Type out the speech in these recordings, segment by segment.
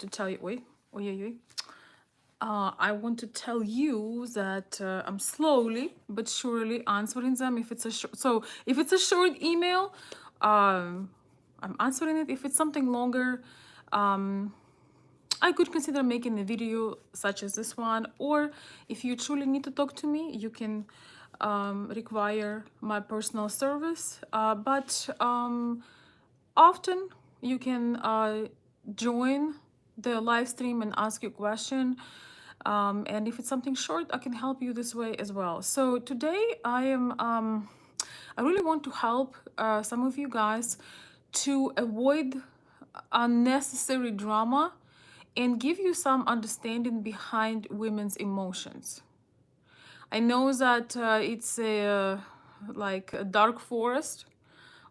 to tell you, wait, I want to tell you that I'm slowly but surely answering them. If it's a if it's a short email, um, I'm answering it. If it's something longer, um, I could consider making a video such as this one. Or if you truly need to talk to me, you can require my personal service. But often you can join the live stream and ask your question, and if it's something short, I can help you this way as well. So today I really want to help some of you guys to avoid unnecessary drama and give you some understanding behind women's emotions. I know that it's a like a dark forest,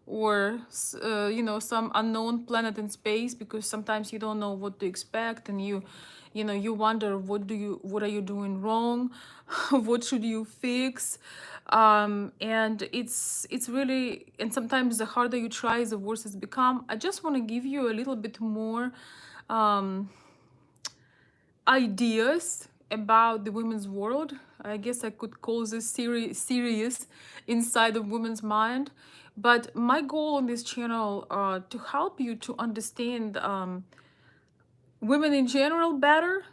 or some unknown planet in space, because sometimes you don't know what to expect, and you wonder what are you doing wrong, what should you fix, and it's really, and sometimes the harder you try, the worse it's become. I just want to give you a little bit more um, ideas about the women's world. I guess I could call this serious inside of women's mind. But my goal on this channel, to help you to understand women in general better,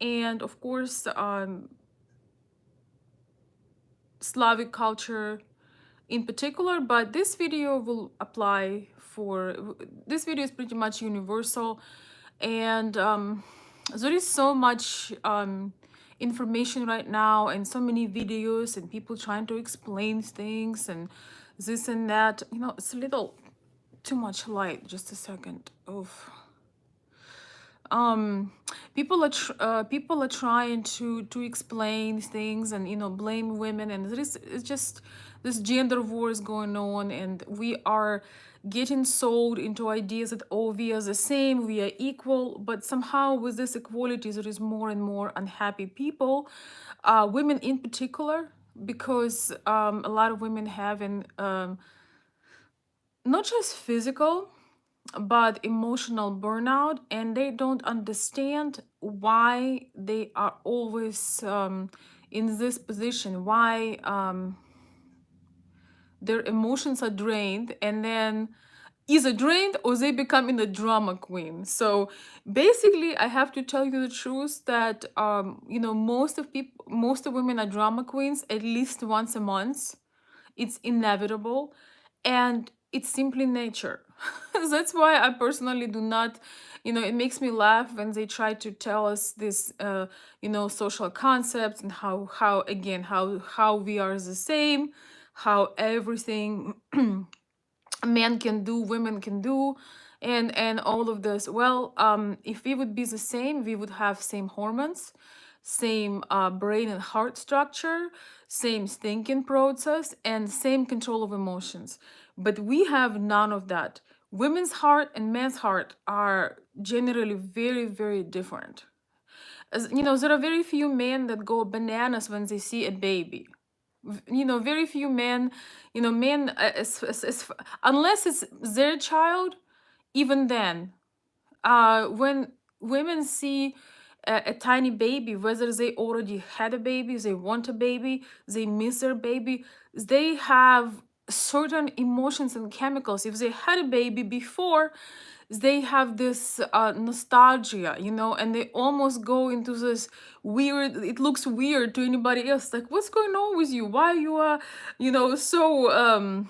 and of course Slavic culture in particular. But this video will apply for, this video is pretty much universal, and there is so much information right now, and so many videos, and people trying to explain things and this and that. It's a little too much light. Just a second. Oof. People are trying to explain things, and blame women, and it's just this gender war is going on, and we are getting sold into ideas that, oh, we are the same, we are equal. But somehow with this equality, there is more and more unhappy people, women in particular, because a lot of women having not just physical but emotional burnout, and they don't understand why they are always in this position, why their emotions are drained, and then either drained or they become in a drama queen. So basically, I have to tell you the truth that most of women are drama queens at least once a month. It's inevitable, and it's simply nature. That's why I personally do not, it makes me laugh when they try to tell us this social concepts, and how again how we are the same, how everything men can do, women can do, and all of this. Well, if we would be the same, we would have same hormones, same brain and heart structure, same thinking process, and same control of emotions. But we have none of that. Women's heart and men's heart are generally very, very different. As there are very few men that go bananas when they see a baby. Very few men, men, unless it's their child. Even then, when women see a tiny baby, whether they already had a baby, they want a baby, they miss their baby, they have certain emotions and chemicals. If they had a baby before, they have this nostalgia, and they almost go into this weird, it looks weird to anybody else, like, what's going on with you, why you are so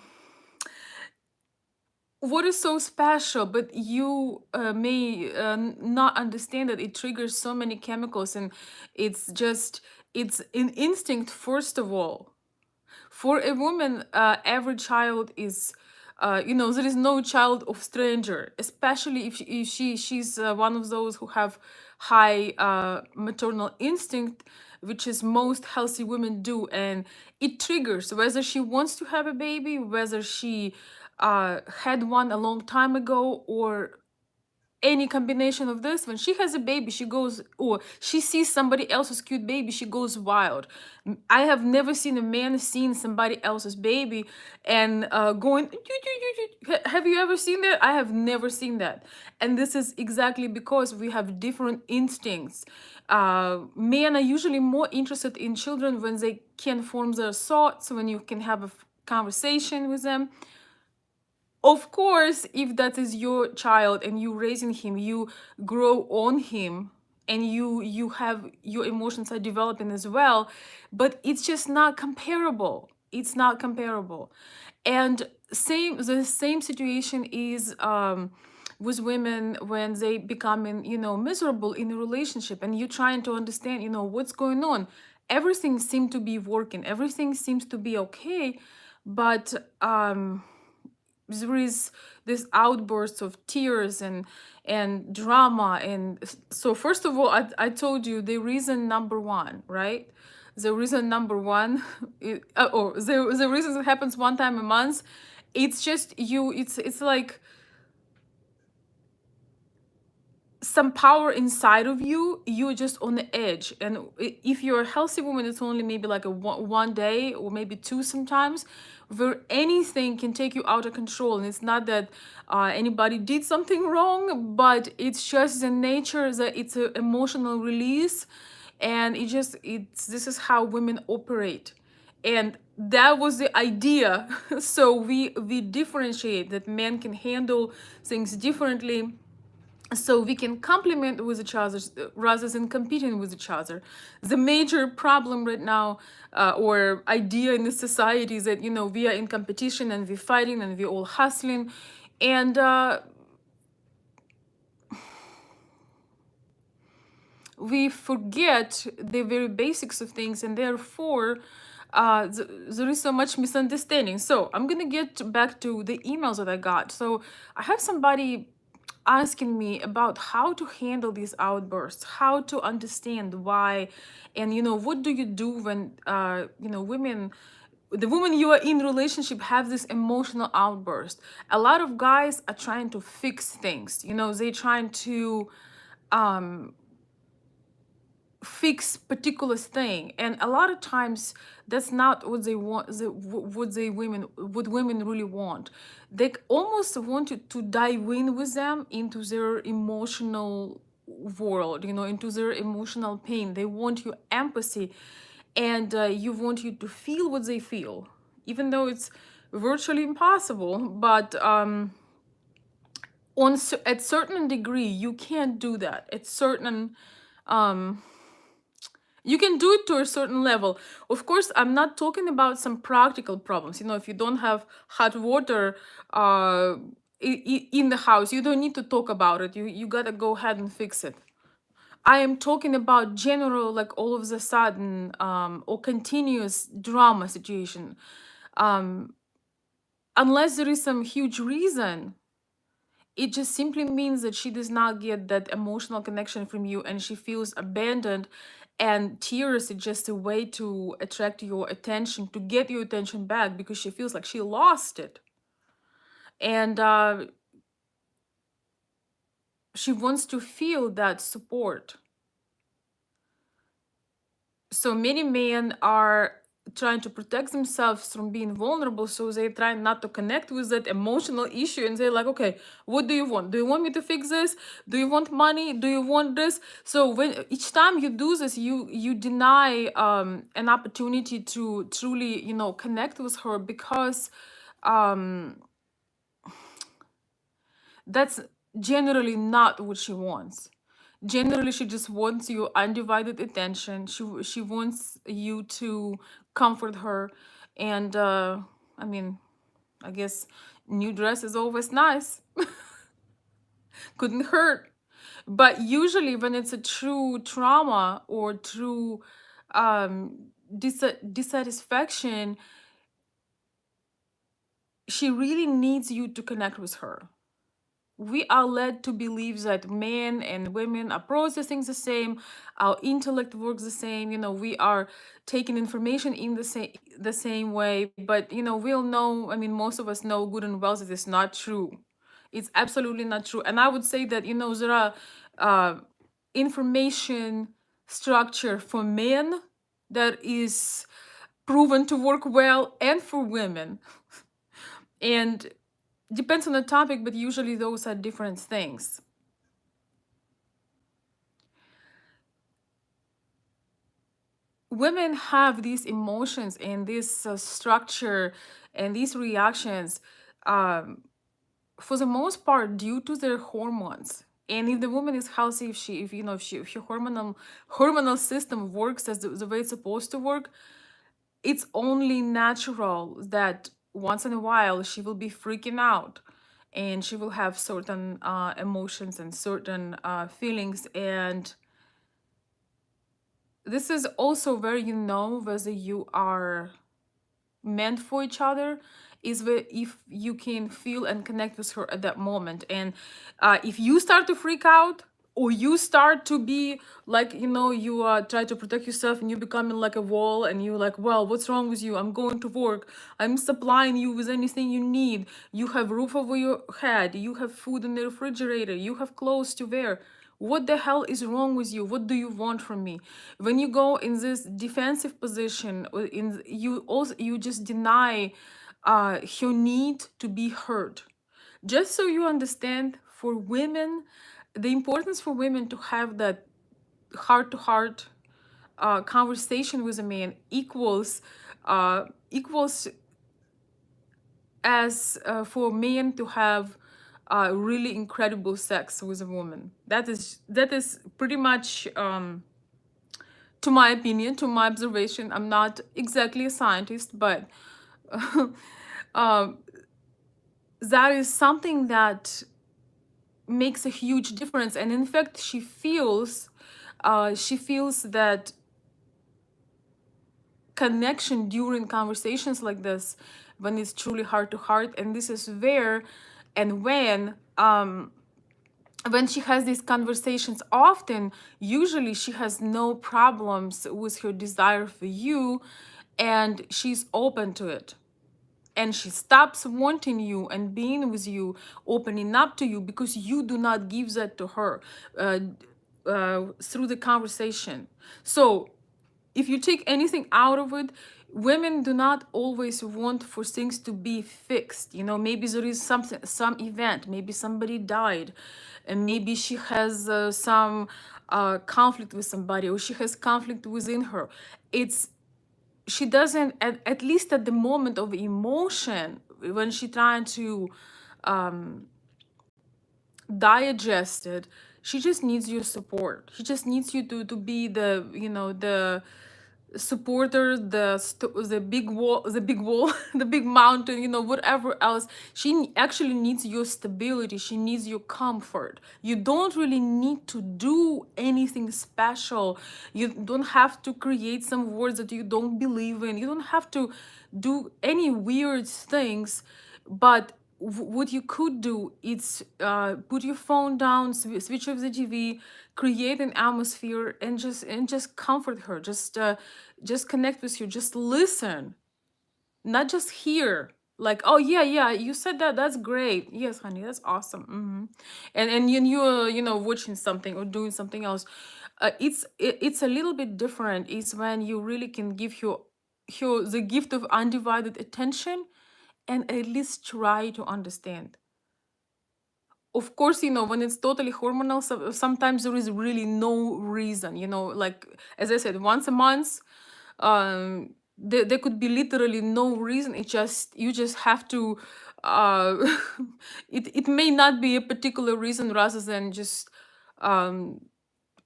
what is so special. But you may not understand that it triggers so many chemicals, and it's an instinct. First of all, for a woman, every child is there is no child of stranger, especially if she's one of those who have high maternal instinct, which is most healthy women do. And it triggers whether she wants to have a baby, whether she had one a long time ago, or any combination of this, when she has a baby, she goes, or she sees somebody else's cute baby, she goes wild. I have never seen a man seeing somebody else's baby and going have you ever seen that? I have never seen that. And this is exactly because we have different instincts. Men are usually more interested in children when they can form their thoughts, when you can have a conversation with them. Of course, if that is your child and you raising him, you grow on him, and you have your emotions are developing as well, but it's just not comparable. It's not comparable. And the same situation is with women when they becoming, miserable in a relationship, and you trying to understand, what's going on. Everything seems to be working, everything seems to be okay, but there is this outburst of tears and drama. And so first of all, I told you the reason number one, right? The reason number one or the reason that happens one time a month, it's just you, it's like some power inside of you, you're just on the edge. And if you're a healthy woman, it's only maybe like a one day or maybe two sometimes, where anything can take you out of control. And it's not that anybody did something wrong, but it's just the nature that it's an emotional release. And it's this is how women operate. And that was the idea. So we differentiate that men can handle things differently, so we can complement with each other rather than competing with each other. The major problem right now, or idea in the society, is that we are in competition and we're fighting and we're all hustling, and we forget the very basics of things, and therefore there is so much misunderstanding. So I'm gonna get back to the emails that I got. So I have somebody asking me about how to handle these outbursts, how to understand why, and what do you do when women, the women you are in relationship, have this emotional outburst. A lot of guys are trying to fix things, they trying to fix particular thing, and a lot of times that's not what they want, what women really want. They almost want you to dive in with them into their emotional world, into their emotional pain. They want your empathy, and you want you to feel what they feel, even though it's virtually impossible. But at certain degree you can't do that. At certain you can do it to a certain level. Of course, I'm not talking about some practical problems. If you don't have hot water in the house, you don't need to talk about it. You gotta go ahead and fix it. I am talking about general, like all of the sudden or continuous drama situation. Unless there is some huge reason, it just simply means that she does not get that emotional connection from you, and she feels abandoned, and tears is just a way to attract your attention, to get your attention back, because she feels like she lost it. And she wants to feel that support. So many men are trying to protect themselves from being vulnerable, so they try not to connect with that emotional issue, and they're like, okay, what do you want? Do you want me to fix this? Do you want money? Do you want this? So when each time you do this, you deny an opportunity to truly connect with her, because that's generally not what she wants. Generally, she just wants your undivided attention. She wants you to comfort her. And I mean, I guess new dress is always nice. Couldn't hurt. But usually when it's a true trauma or true dissatisfaction, she really needs you to connect with her. We are led to believe that men and women are processing the same, our intellect works the same, we are taking information in the same way. But we all know, I mean, most of us know good and well that it's not true. It's absolutely not true. And I would say that, there are uh, information structure for men that is proven to work well and for women. And depends on the topic, but usually those are different things. Women have these emotions and this structure and these reactions, um, for the most part due to their hormones. And if the woman is healthy, if your hormonal system works as the way it's supposed to work, it's only natural that once in a while she will be freaking out, and she will have certain emotions and certain feelings. And this is also where you know whether you are meant for each other, is where if you can feel and connect with her at that moment. And if you start to freak out, or you start to be like, you try to protect yourself and you becoming like a wall, and you're like, well, what's wrong with you? I'm going to work, I'm supplying you with anything you need, you have roof over your head, you have food in the refrigerator, you have clothes to wear, what the hell is wrong with you? What do you want from me? When you go in this defensive position, you just deny her need to be heard. Just so you understand, for women, the importance for women to have that heart to heart conversation with a man equals as for men to have really incredible sex with a woman. That is pretty much, to my opinion, to my observation. I'm not exactly a scientist, but um, that is something that makes a huge difference. And in fact, she feels that connection during conversations like this, when it's truly heart to heart. And this is where and when she has these conversations often, usually she has no problems with her desire for you, and she's open to it. And she stops wanting you and being with you, opening up to you, because you do not give that to her through the conversation. So if you take anything out of it, women do not always want for things to be fixed. Maybe there is some event, maybe somebody died, and maybe she has some conflict with somebody, or she has conflict within her. It's She doesn't, at least at the moment of emotion, when she trying to digest it, she just needs your support. She just needs you to be the supporter, the big wall, the big mountain, whatever else. Actually needs your stability. She needs your comfort. You don't really need to do anything special. You don't have to create some words that you don't believe in. You don't have to do any weird things. But what you could do is put your phone down, switch off the TV, create an atmosphere, and just comfort her. Just connect with her. Just listen, not just hear. Like, oh yeah, yeah, you said that. That's great. Yes, honey, that's awesome. And you're watching something or doing something else. It's a little bit different. It's when you really can give your the gift of undivided attention, and at least try to understand. Of course, when it's totally hormonal, sometimes there is really no reason, like, as I said, once a month, there could be literally no reason. You just have to, uh, it may not be a particular reason, rather than just um,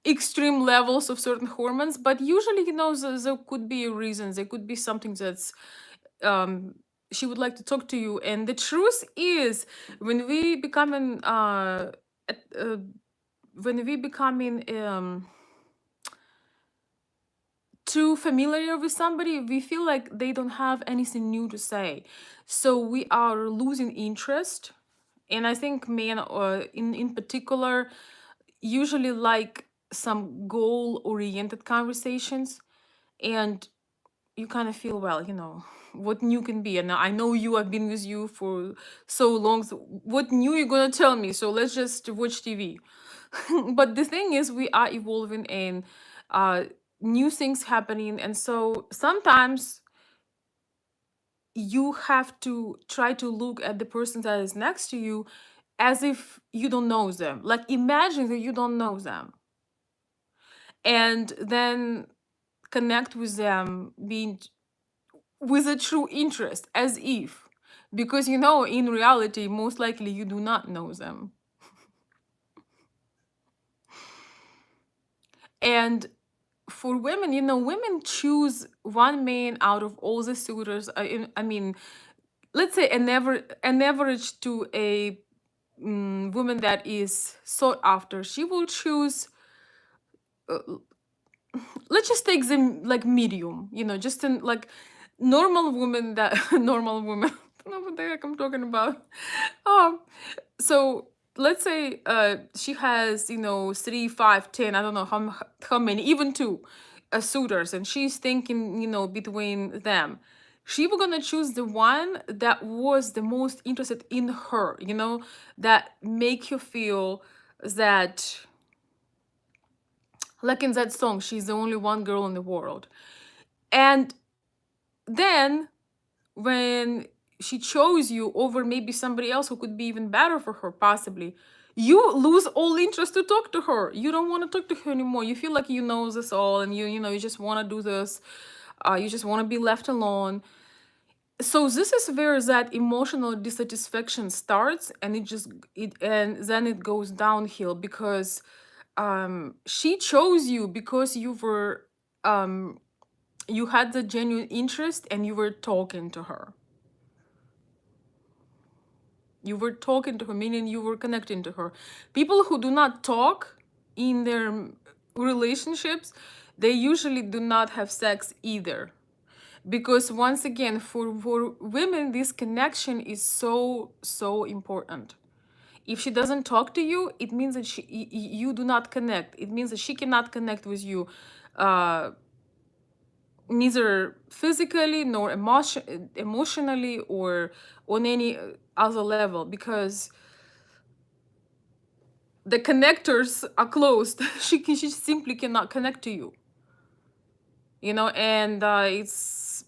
extreme levels of certain hormones. But usually, there could be a reason. There could be something that's um she would like to talk to you. And the truth is, when we becoming at- uh, when we becoming too familiar with somebody, we feel like they don't have anything new to say, so we are losing interest. And I think men, in particular, usually like some goal oriented conversations. And you kind of feel, well, what new can be. And I know you, I've been with you for so long, so what new you gonna tell me? So let's just watch TV. But the thing is, we are evolving, and uh new things happening, and so sometimes you have to try to look at the person that is next to you as if you don't know them. Like, imagine that you don't know them, and then connect with them, being with a true interest, as if, because in reality, most likely you do not know them. And for women, women choose one man out of all the suitors. I mean, let's say an average to a woman that is sought after, she will choose, let's just take them like medium, just in like normal woman that normal woman. I don't know what the heck I'm talking about. um so let's say she has 3, 5, 10, I don't know how many, even two suitors, and she's thinking between them. She was gonna choose the one that was the most interested in her, that make you feel that, like in that song, she's the only one girl in the world. And then when she chose you over maybe somebody else who could be even better for her, possibly, you lose all interest to talk to her. You don't want to talk to her anymore. You feel like you know this all, and you just want to do this. You just want to be left alone. So this is where that emotional dissatisfaction starts, and and then it goes downhill, because she chose you because you had the genuine interest, and you were talking to her. You were talking to her, meaning you were connecting to her. People who do not talk in their relationships, they usually do not have sex either. Because once again, for women, this connection is so, so important. If she doesn't talk to you, it means that you do not connect. It means that she cannot connect with you, uh, neither physically nor emotionally, or on any other level, because the connectors are closed. She simply cannot connect to you. And it's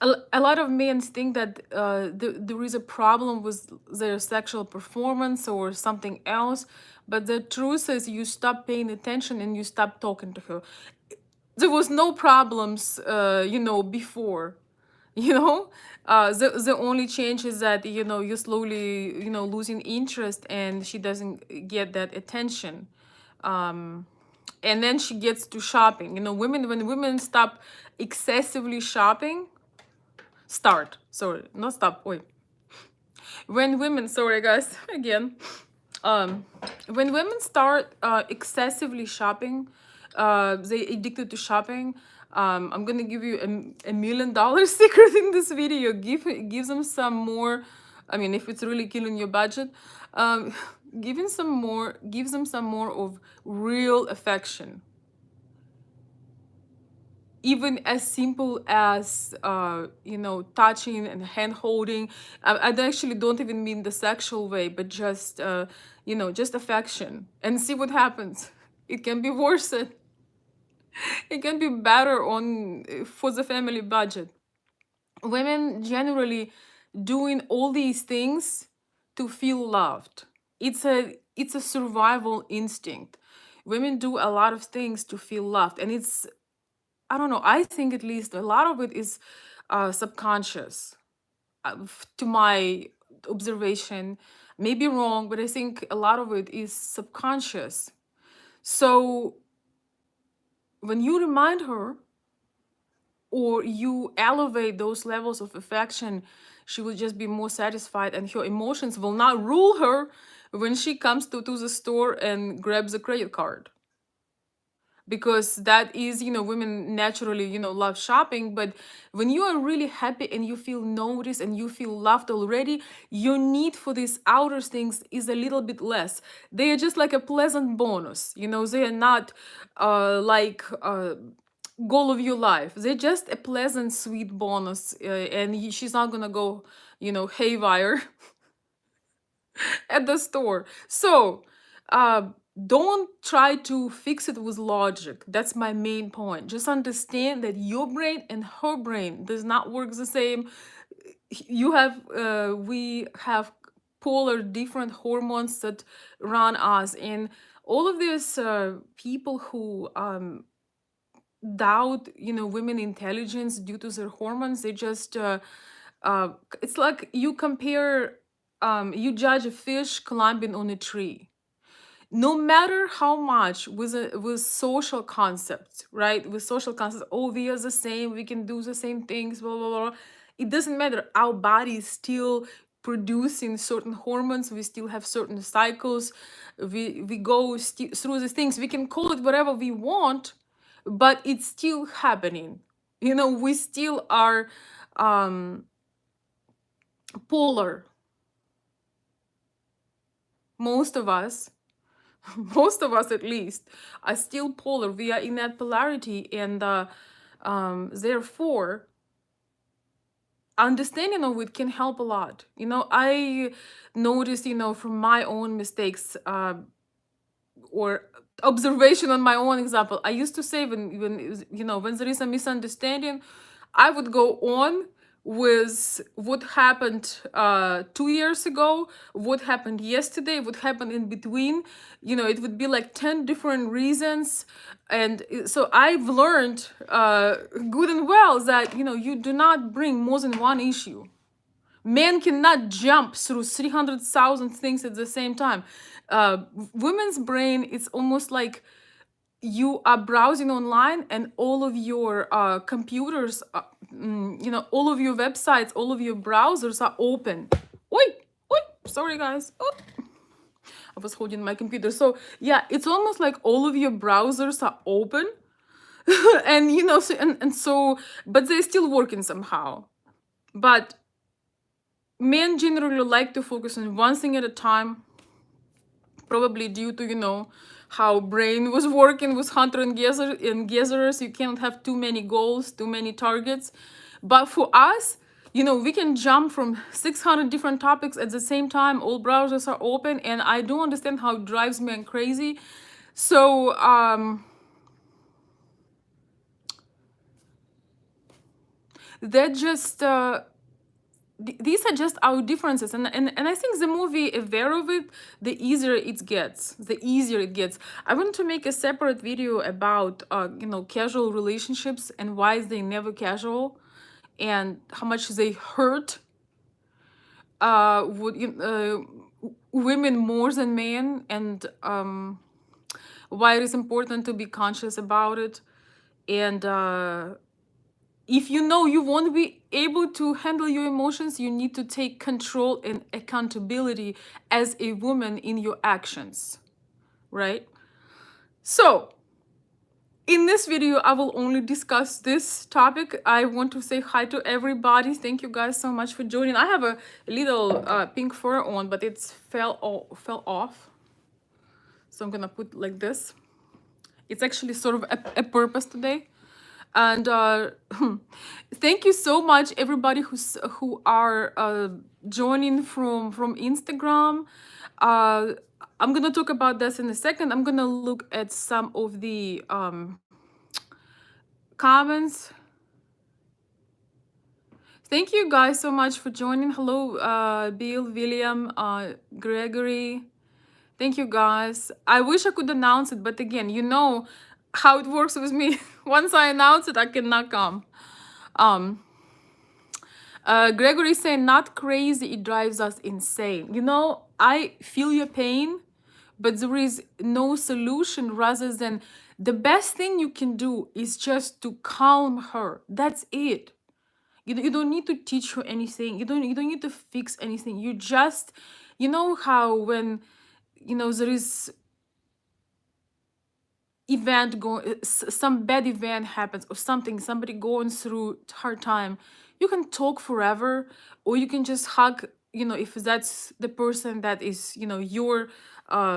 a lot of men think that there is a problem with their sexual performance or something else, but the truth is, you stop paying attention and you stop talking to her. There was no problems, before. you know the only change is that you slowly losing interest, and she doesn't get that attention. um and then she gets to shopping. When women stop excessively shopping, start sorry not stop wait when women sorry guys again. um when women start excessively shopping, they addicted to shopping. I'm gonna give you a $1,000,000 secret in this video. Give them some more. I mean, if it's really killing your budget, um gives them some more of real affection, even as simple as touching and hand holding. I actually don't even mean the sexual way, but just just affection, and see what happens. It can be worse. It can be better on for the family budget. Women generally doing all these things to feel loved. It's a survival instinct. Women do a lot of things to feel loved, and it's, I don't know, I think at least a lot of it is subconscious, to my observation. Maybe wrong, but I think a lot of it is subconscious. So when you remind her, or you elevate those levels of affection, she will just be more satisfied, and her emotions will not rule her when she comes to the store and grabs a credit card. Because that is, women naturally love shopping. But when you are really happy and you feel noticed and you feel loved already, your need for these outer things is a little bit less. They are just like a pleasant bonus. They are not like goal of your life. They're just a pleasant, sweet bonus, and she's not gonna go, haywire at the store. So, uh, don't try to fix it with logic. That's my main point. Just understand that your brain and her brain does not work the same. We have polar different hormones that run us, and all of these people who doubt women intelligence due to their hormones, they just it's like you judge a fish climbing on a tree. No matter how much with social concepts, right? With social concepts, oh, we are the same, we can do the same things, blah blah blah. It doesn't matter. Our body is still producing certain hormones. We still have certain cycles. We go through these things. We can call it whatever we want, but it's still happening. We still are um polar. Most of us, most of us at least, are still polar. We are in that polarity, and therefore understanding of it can help a lot. I noticed, from my own mistakes, or observation on my own example. I used to say, when it was, when there is a misunderstanding, I would go on with what happened 2 years ago, what happened yesterday, what happened in between. It would be like 10 different reasons. And so I've learned good and well that you do not bring more than one issue. Men cannot jump through 300,000 things at the same time. Women's brain, it's almost like you are browsing online, and all of your computers, all of your websites, all of your browsers are open. Oi, oi, sorry guys. Oh, I was holding my computer. So yeah, it's almost like all of your browsers are open. And so, but they're still working somehow. But men generally like to focus on one thing at a time, probably due to how brain was working with hunter and gatherers. You cannot have too many goals, too many targets. But for us, we can jump from 600 different topics at the same time. All browsers are open, and I don't understand how it drives me crazy. So that just these are just our differences, and I think the movie, aware of it, the easier it gets. I want to make a separate video about casual relationships and why they never casual, and how much they hurt women more than men, and why it is important to be conscious about it. And if you won't be able to handle your emotions, you need to take control and accountability as a woman in your actions, right? So in this video, I will only discuss this topic. I want to say hi to everybody. Thank you guys so much for joining. I have a little pink fur on, but it's fell off. So I'm gonna put like this. It's actually sort of a purpose today. And thank you so much, everybody who are joining from Instagram. I'm gonna talk about this in a second. I'm gonna look at some of the comments. Thank you guys so much for joining. Hello, Bill, William, Gregory. Thank you guys. I wish I could announce it, but again, how it works with me. Once I announce it, I cannot come. Gregory saying, not crazy, it drives us insane. I feel your pain, but there is no solution rather than the best thing you can do is just to calm her. That's it. You don't need to teach her anything. You don't need to fix anything. You just, how when there is some bad event happens, or somebody going through hard time, you can talk forever, or you can just hug, if that's the person that is your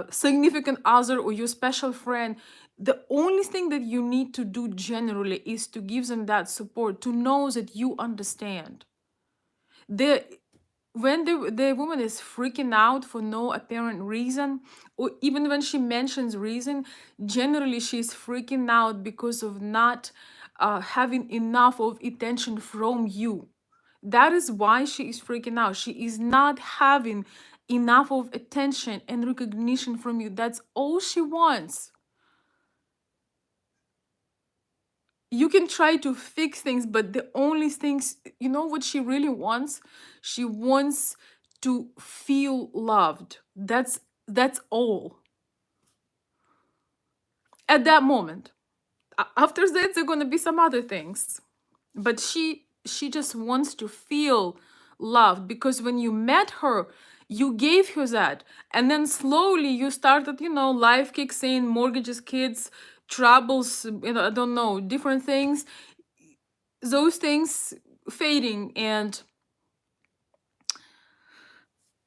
significant other or your special friend, the only thing that you need to do generally is to give them that support, to know that you understand. The when the woman is freaking out for no apparent reason, or even when she mentions reason, generally she's freaking out because of not having enough of attention from you. That is why she is freaking out. She is not having enough of attention and recognition from you. That's all she wants. You can try to fix things, but the only things, you know what she really wants? She wants to feel loved. That's all. At that moment. After that, there are gonna be some other things. But she just wants to feel loved, because when you met her, you gave her that. And then slowly you started, life kicks in, mortgages, kids, troubles, I don't know, different things, those things fading, and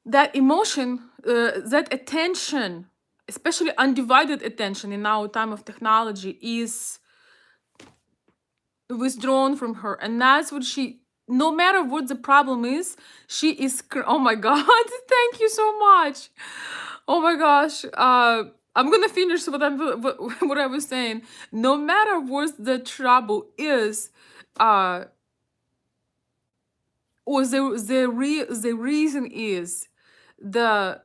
that emotion, that attention, especially undivided attention in our time of technology, is withdrawn from her. And that's what she, no matter what the problem is, she is oh my god. Thank you so much. Oh my gosh. I'm gonna finish what I was saying. No matter what the trouble is, uh or the reason is, the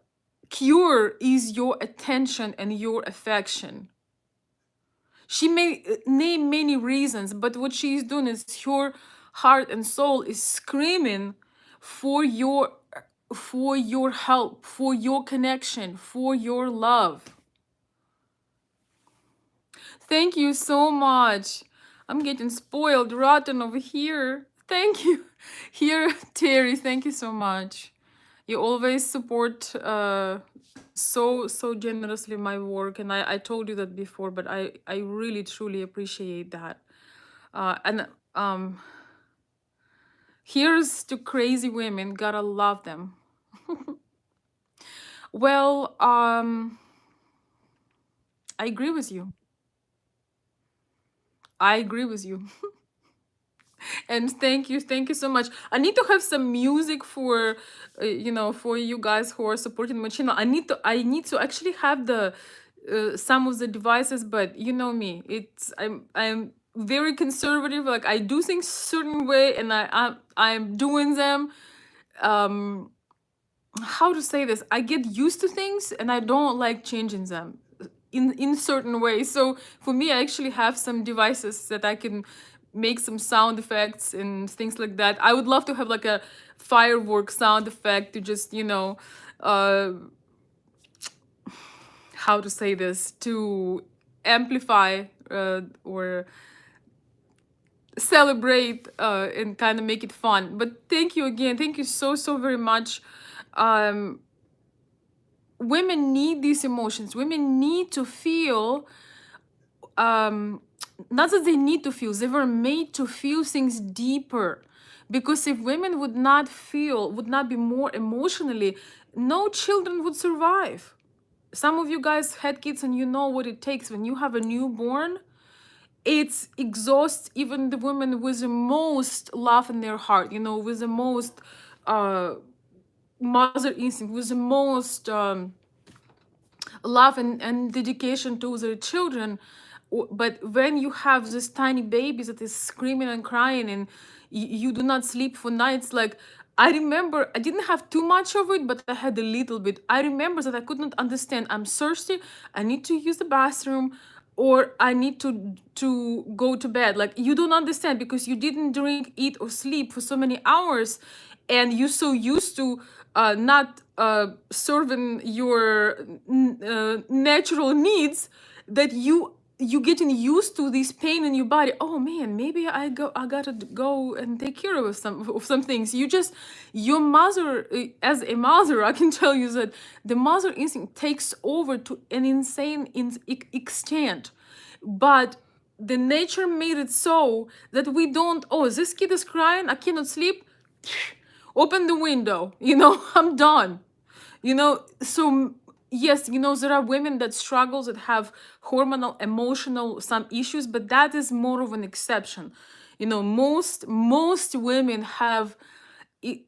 cure is your attention and your affection. She may name many reasons, but what she is doing is her heart and soul is screaming for your help, for your connection, for your love. Thank you so much. I'm getting spoiled rotten over here. Thank you. Here, Terry, thank you so much. You always support so generously my work, and I told you that before, but I really truly appreciate that. And here's to crazy women, gotta love them. Well, I agree with you. I agree with you. And thank you so much. I need to have some music for for you guys who are supporting my channel. I need to actually have the some of the devices, but you know me, I'm very conservative. Like, I do things certain way, and I'm doing them, um how to say this, I get used to things and I don't like changing them in certain ways. So for me, I actually have some devices that I can make some sound effects and things like that. I would love to have like a firework sound effect to just, uh how to say this, to amplify or celebrate and kind of make it fun. But thank you again, thank you so very much. um Women need these emotions. Women need to feel, um not that they need to feel, they were made to feel things deeper. Because if women would not feel, would not be more emotionally, no children would survive. Some of you guys had kids, and you know what it takes when you have a newborn. It exhausts even the women with the most love in their heart, with the most uh mother instinct, with the most love and dedication to their children. But when you have this tiny baby that is screaming and crying, and you do not sleep for nights, like, I remember I didn't have too much of it, but I had a little bit. I remember that I could not understand. I'm thirsty, I need to use the bathroom, or I need to go to bed. Like, you don't understand, because you didn't drink, eat, or sleep for so many hours, and you're so used to not serving your natural needs, that you getting used to this pain in your body. Oh man, maybe I gotta go and take care of some things. Your mother, as a mother, I can tell you that the mother instinct takes over to an insane extent. But the nature made it so that we don't, oh, this kid is crying, I cannot sleep, open the window, I'm done. So yes, there are women that struggles, that have hormonal, emotional, some issues, but that is more of an exception. Most women have i-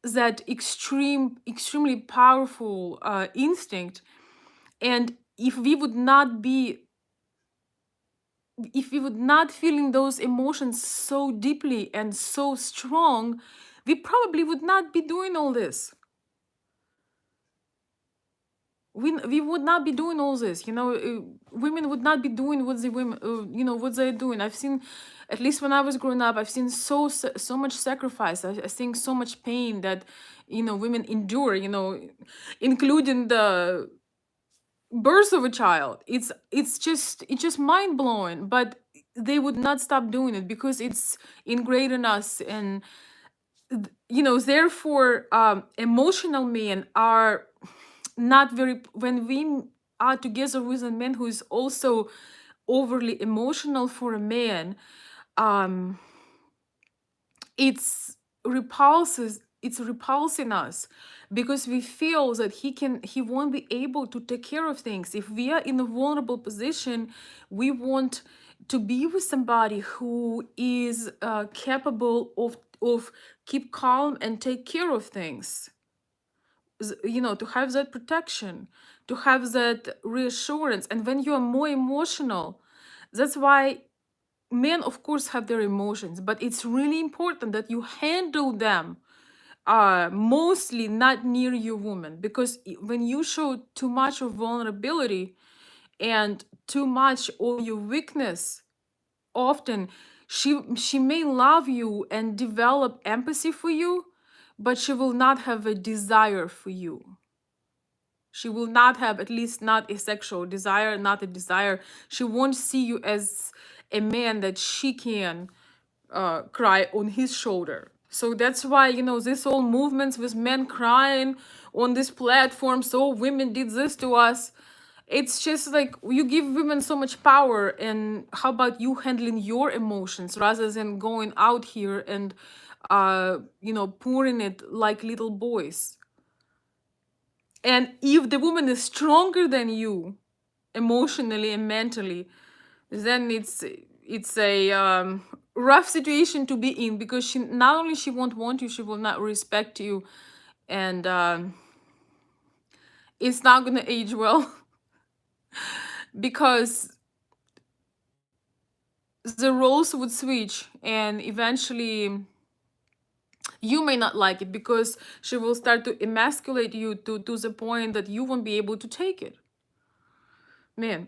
that extremely powerful instinct. And if we would not feeling those emotions so deeply and so strong, we probably would not be doing all this. We would not be doing all this. Women would not be doing what the women, what they're doing. I've seen, at least when I was growing up, I've seen so much sacrifice. I've seen so much pain that women endure, including the birth of a child. It's just mind blowing, but they would not stop doing it because it's ingrained in us. And therefore, emotional men are not very, when we are together with a man who is also overly emotional for a man, um it's it's repulsing us, because we feel that he won't be able to take care of things. If we are in a vulnerable position, we want to be with somebody who is capable of keep calm and take care of things, to have that protection, to have that reassurance. And when you are more emotional, that's why men, of course, have their emotions, but it's really important that you handle them mostly not near your woman, because when you show too much of vulnerability and too much of your weakness, often she may love you and develop empathy for you, but she will not have a desire for you. She will not have, at least not a sexual desire, not a desire. She won't see you as a man that she can cry on his shoulder. So that's why, this whole movements with men crying on this platform, so women did this to us. It's just like you give women so much power, and how about you handling your emotions rather than going out here and pouring it like little boys. And if the woman is stronger than you emotionally and mentally, then it's a rough situation to be in, because she not only she won't want you, she will not respect you. And it's not gonna age well because the roles would switch, and eventually you may not like it, because she will start to emasculate you to the point that you won't be able to take it, man.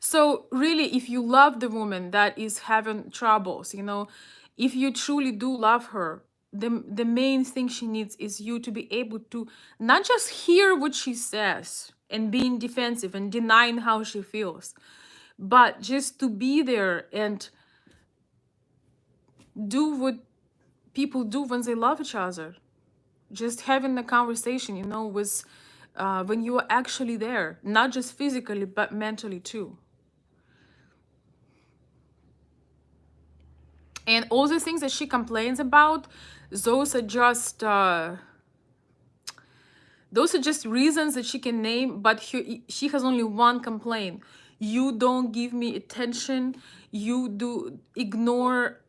So really, if you love the woman that is having troubles, if you truly do love her, the main thing she needs is you to be able to not just hear what she says and being defensive and denying how she feels, but just to be there and do what people do when they love each other. Just having a conversation, with when you are actually there, not just physically, but mentally too. And all the things that she complains about, those are just uh, those are just reasons that she can name, but she has only one complaint: you don't give me attention, you do ignore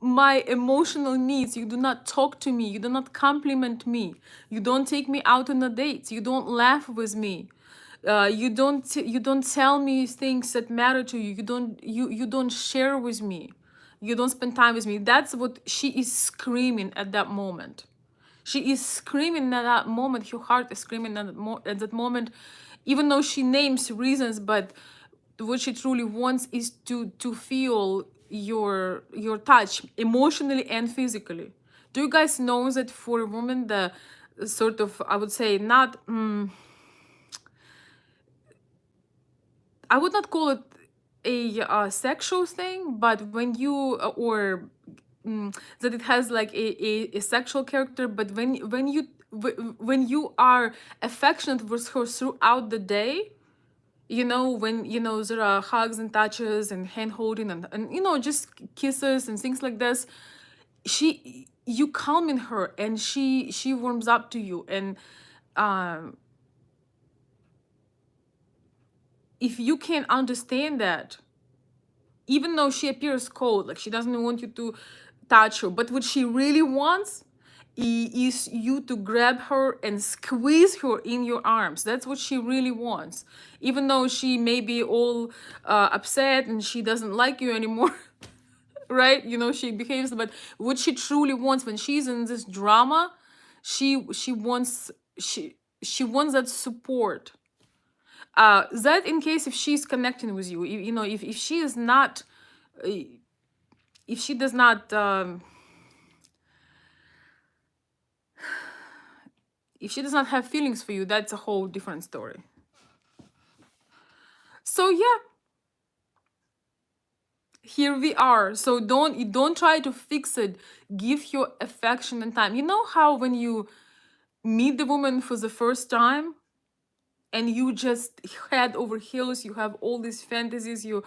my emotional needs, you do not talk to me, you do not compliment me, you don't take me out on a date, you don't laugh with me, you don't tell me things that matter to you, you don't share with me, you don't spend time with me. That's what she is screaming at that moment. She is screaming at that moment. Her heart is screaming at that moment, even though she names reasons. But what she truly wants is to feel your touch emotionally and physically. Do you guys know that for a woman, the sort of, I would say, not I would not call it a sexual thing, but when you that it has like a sexual character, but when you are affectionate with her throughout the day, when there are hugs and touches and hand holding and just kisses and things like this, she you calming her, and she warms up to you. And um if you can understand that, even though she appears cold, like she doesn't want you to touch her, but what she really wants is you to grab her and squeeze her in your arms. That's what she really wants. Even though she may be all upset and she doesn't like you anymore, right? You know, she behaves, but what she truly wants when she's in this drama, she wants she wants that support. That in case if she's connecting with you, you know, if she is not, uh, if she does not, if she does not have feelings for you, that's a whole different story. So yeah, here we are. So don't try to fix it. Give your affection and time. You know how when you meet the woman for the first time and you just head over heels, you have all these fantasies, you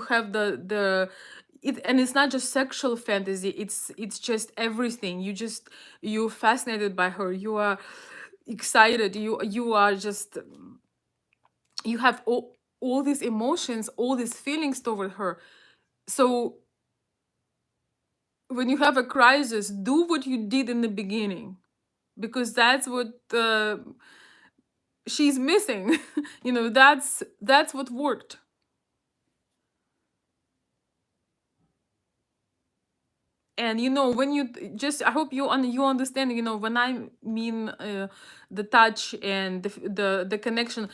have the it, and it's not just sexual fantasy, it's just everything. You're fascinated by her, you are excited, you are just, you have all these emotions, all these feelings toward her. So when you have a crisis, do what you did in the beginning, because that's what she's missing. You know, that's what worked. And you know, when you just, I hope you understand, you know, when I mean the touch and the connection,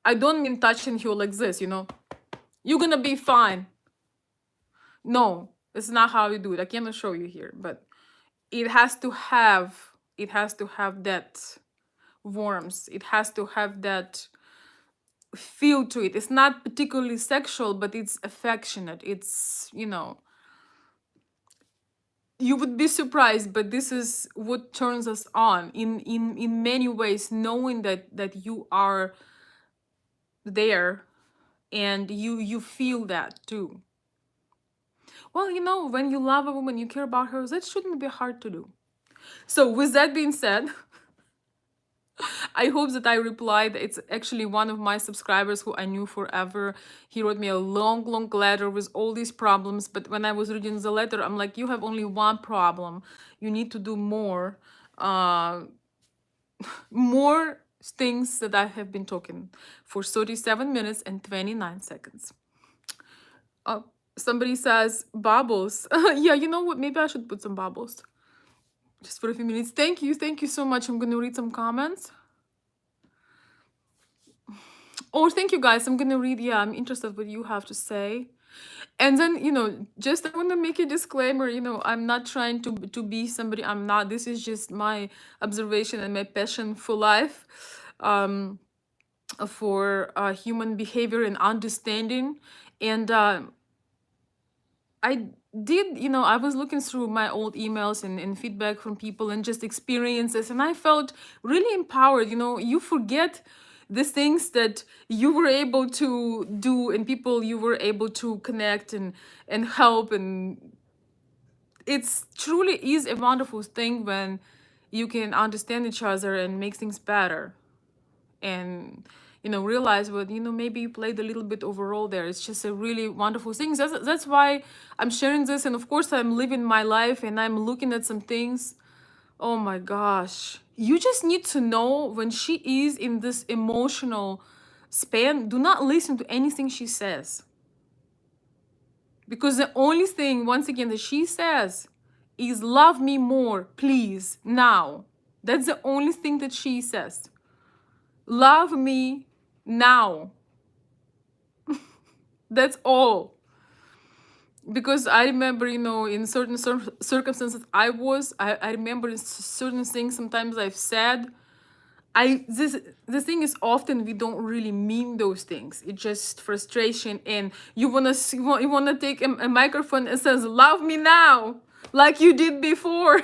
I don't mean touching you like this, you know, you're gonna be fine. No, it's not how you do it. I cannot show you here, but it has to have, it has to have that warmth, it has to have that feel to it. It's not particularly sexual, but it's affectionate, it's, you know, you would be surprised, but this is what turns us on in many ways, knowing that you are there and you feel that too. Well, you know, when you love a woman, you care about her, that shouldn't be hard to do. So with that being said, I hope that I replied. It's actually one of my subscribers who I knew forever. He wrote me a long, long letter with all these problems. But when I was reading the letter, I'm like, you have only one problem. You need to do more. More things that I have been talking for 37 minutes and 29 seconds. Somebody says bubbles. Yeah, you know what? Maybe I should put some bubbles just for a few minutes. Thank you. Thank you so much. I'm going to read some comments. Oh, thank you guys. I'm gonna read. Yeah, I'm interested what you have to say. And then, you know, just I want to make a disclaimer, you know, I'm not trying to be somebody I'm not. This is just my observation and my passion for life, for human behavior and understanding. And I did, you know, I was looking through my old emails and feedback from people and just experiences, and I felt really empowered. You know, you forget the things that you were able to do and people you were able to connect and help. And it's truly is a wonderful thing when you can understand each other and make things better. And you know, realize what, you know, maybe you played a little bit overall there. It's just a really wonderful thing. That's why I'm sharing this. And of course I'm living my life and I'm looking at some things. Oh my gosh, you just need to know when she is in this emotional span, do not listen to anything she says, because the only thing, once again, that she says is love me more please now. That's the only thing that she says. Love me now. That's all. Because I remember, you know, in certain circumstances I remember in certain things sometimes I've said, the thing is, often we don't really mean those things. It's just frustration, and you wanna take a microphone and says love me now like you did before.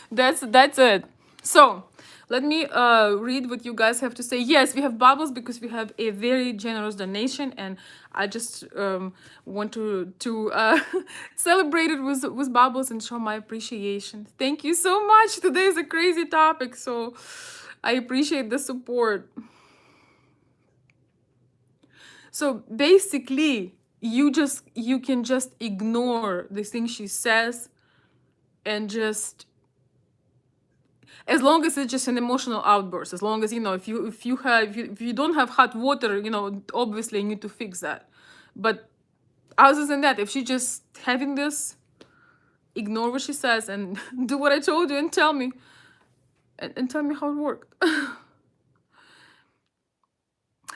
That's it. So Let me read what you guys have to say. Yes, we have bubbles because we have a very generous donation, and I just want to celebrate it with bubbles and show my appreciation. Thank you so much. Today is a crazy topic, so I appreciate the support. So basically, you can just ignore the things she says and just, as long as it's just an emotional outburst, as long as, if you don't have hot water, obviously you need to fix that. But other than that, if she's just having this, ignore what she says and do what I told you and tell me, and tell me how it worked.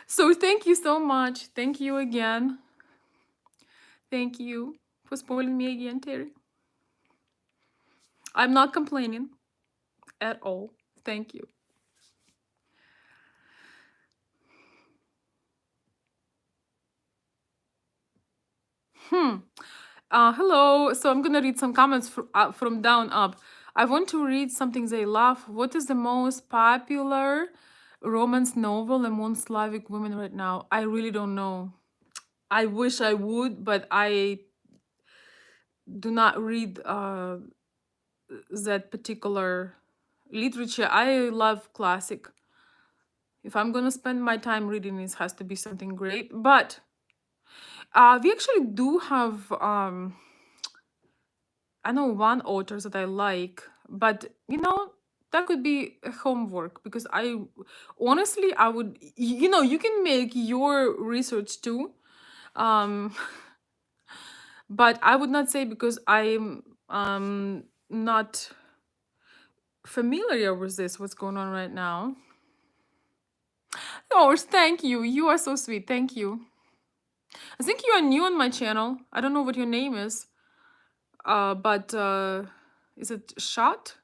So thank you so much. Thank you again. Thank you for spoiling me again, Terry. I'm not complaining at all. Thank you. Hello. So I'm gonna read some comments from down up. I want to read something they love. What is the most popular romance novel among Slavic women right now? I really don't know. I wish I would, but I do not read that particular literature. I love classic. If I'm gonna spend my time reading, it has to be something great. But we actually do have I know one author that I like, but that could be a homework because I honestly I would, you can make your research too. Um but I would not say, because I'm not familiar with this, what's going on right now. Oh, thank you. You are so sweet. Thank you. I think you are new on my channel. I don't know what your name is. But is it Shot?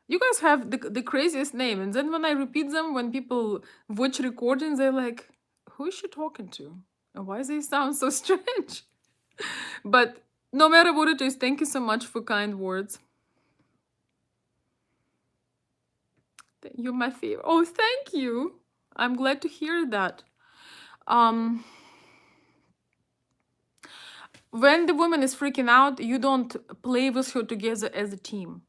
You guys have the craziest name, and then when I repeat them, when people watch recordings, they're like, "Who is she talking to? And why does they sound so strange?" But no matter what it is, thank you so much for kind words. You're my favorite. Oh, thank you. I'm glad to hear that. Um, when the woman is freaking out, you don't play with her together as a team.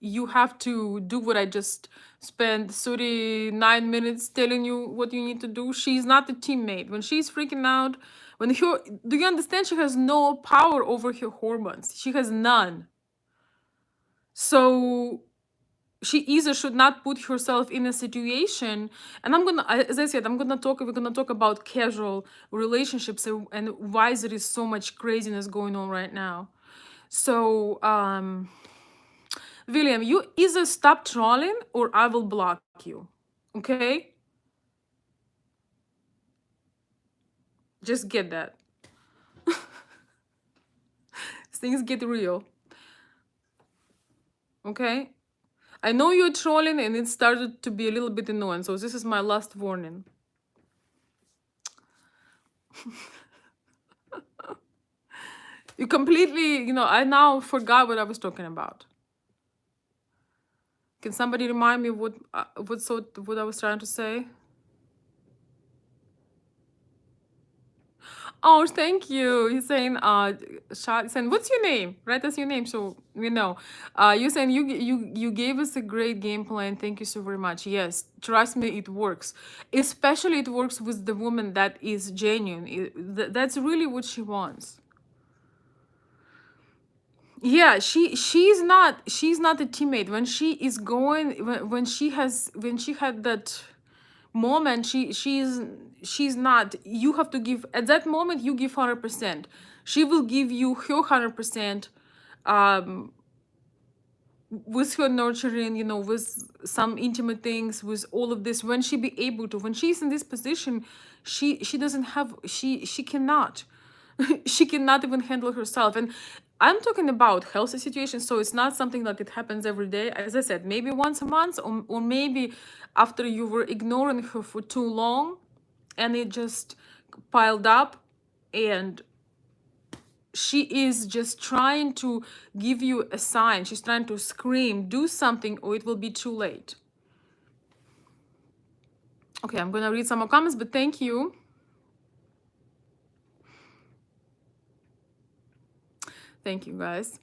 You have to do what I just spent 39 minutes telling you what you need to do. She's not a teammate. When she's freaking out, do you understand? She has no power over her hormones. She has none. So she either should not put herself in a situation, and as I said, we're gonna talk about casual relationships and why there is so much craziness going on right now. So William, you either stop trolling or I will block you. Okay? Just get that. Things get real. Okay? I know you're trolling and it started to be a little bit annoying, so this is my last warning. You completely, I now forgot what I was talking about. Can somebody remind me what I was trying to say? Oh, thank you. He's saying, Shad, saying, what's your name? Write us your name so we know. You're saying you gave us a great game plan. Thank you so very much. Yes, trust me, it works. Especially it works with the woman that is genuine. That's really what she wants. Yeah, she's not a teammate. When she is going, when she had that moment, she's not. You have to give at that moment. You give 100%. She will give you her 100%, with her nurturing, with some intimate things, with all of this. When she be able to, when she's in this position, she doesn't have, she cannot. She cannot even handle herself. And I'm talking about healthy situations, so it's not something like it happens every day. As I said, maybe once a month, or maybe after you were ignoring her for too long and it just piled up, and she is just trying to give you a sign. She's trying to scream, do something, or it will be too late. Okay, I'm gonna read some more comments, but thank you. Thank you, guys.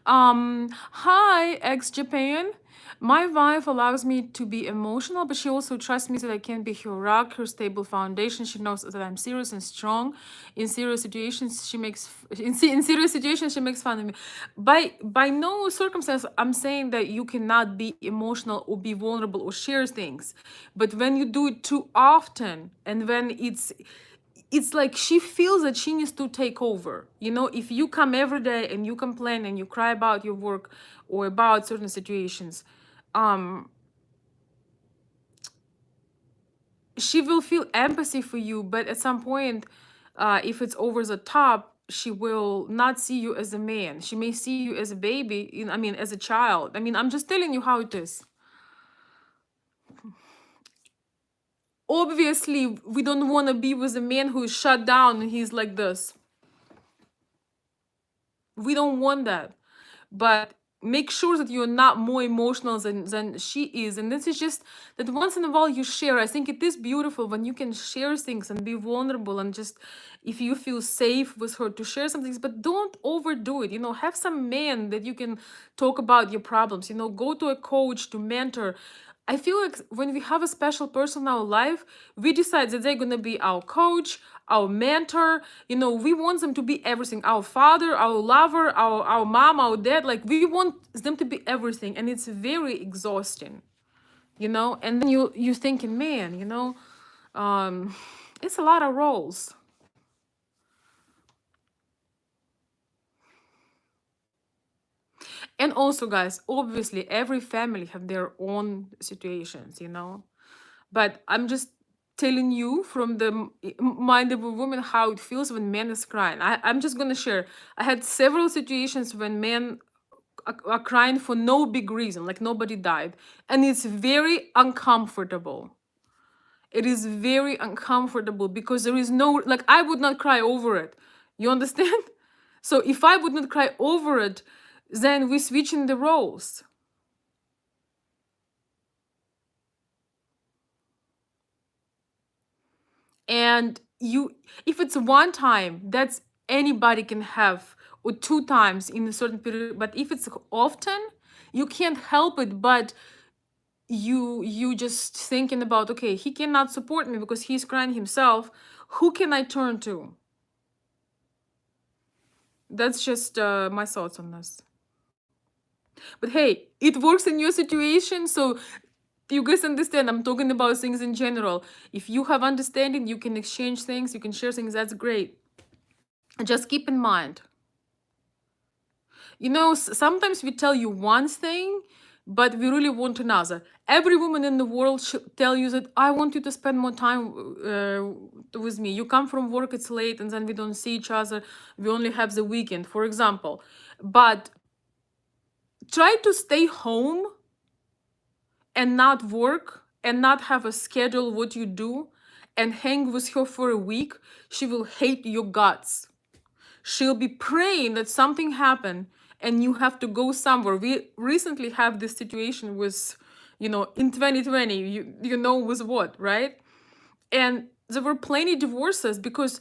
Hi, ex Japan. My wife allows me to be emotional, but she also trusts me that I can be her rock, her stable foundation. She knows that I'm serious and strong. In serious situations, in serious situations she makes fun of me. By no circumstance I'm saying that you cannot be emotional or be vulnerable or share things, but when you do it too often and when it's like she feels that she needs to take over. You know, if you come every day and you complain and you cry about your work or about certain situations, um she will feel empathy for you, but at some point, if it's over the top, she will not see you as a man. She may see you as a baby, I mean, as a child. I mean, I'm just telling you how it is. Obviously, we don't want to be with a man who is shut down and he's like this. We don't want that. But make sure that you're not more emotional than she is. And this is just that once in a while you share. I think it is beautiful when you can share things and be vulnerable, and just if you feel safe with her to share some things, but don't overdo it. You know, have some man that you can talk about your problems. You know, go to a coach, to mentor. I feel like when we have a special person in our life, we decide that they're gonna be our coach, our mentor. You know, we want them to be everything. Our father, our lover, our mom, our dad. Like, we want them to be everything, and it's very exhausting. You know, and then you thinking, man, you know, it's a lot of roles. And also, guys, obviously every family have their own situations, you know. But I'm just telling you from the mind of a woman how it feels when men is crying. I'm just gonna share. I had several situations when men are crying for no big reason, like nobody died, and it's very uncomfortable. It is very uncomfortable because there is no, like, I would not cry over it. You understand? So if I would not cry over it, then we switch in the roles. And you, if it's one time, that's anybody can have, or two times in a certain period, but if it's often, you can't help it, but you just thinking about, okay, he cannot support me because he's crying himself, who can I turn to? That's just my thoughts on this. But hey, it works in your situation, so you guys understand, I'm talking about things in general. If you have understanding, you can exchange things, you can share things, that's great. Just keep in mind, you know, sometimes we tell you one thing, but we really want another. Every woman in the world should tell you that I want you to spend more time with me. You come from work, it's late, and then we don't see each other. We only have the weekend, for example. But try to stay home and not work and not have a schedule what you do and hang with her for a week. She will hate your guts. She'll be praying that something happened and you have to go somewhere. We recently have this situation with, you know, in 2020, you know, with what, right? And there were plenty divorces because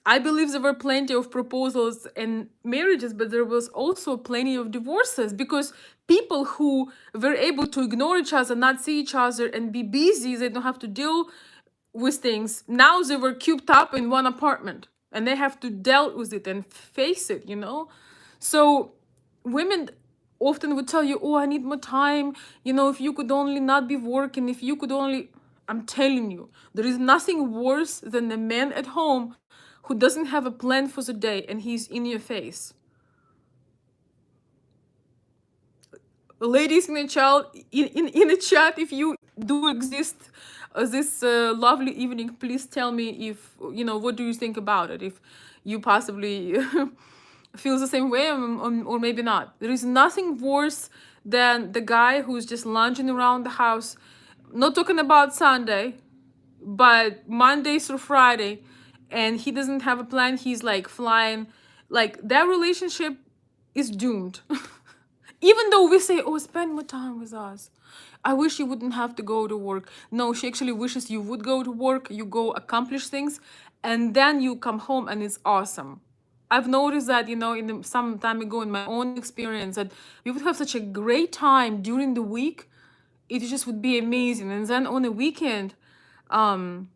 I believe there were plenty of proposals and marriages, but there was also plenty of divorces because people who were able to ignore each other, not see each other, and be busy, they don't have to deal with things. Now they were cooped up in one apartment and they have to deal with it and face it, you know? So women often would tell you, oh, I need more time. You know, if you could only not be working, if you could only. I'm telling you, there is nothing worse than a man at home who doesn't have a plan for the day and he's in your face. Ladies in the chat, in the chat, if you do exist this lovely evening, please tell me if, you know, what do you think about it, if you possibly feel the same way, or maybe not. There is nothing worse than the guy who's just lounging around the house, not talking about Sunday, but Monday through Friday, and he doesn't have a plan, he's like flying, like that relationship is doomed. Even though we say, oh, spend more time with us, I wish you wouldn't have to go to work. No, she actually wishes you would go to work, you go accomplish things, and then you come home and it's awesome. I've noticed that, some time ago in my own experience, that we would have such a great time during the week. It just would be amazing. And then on the weekend, um,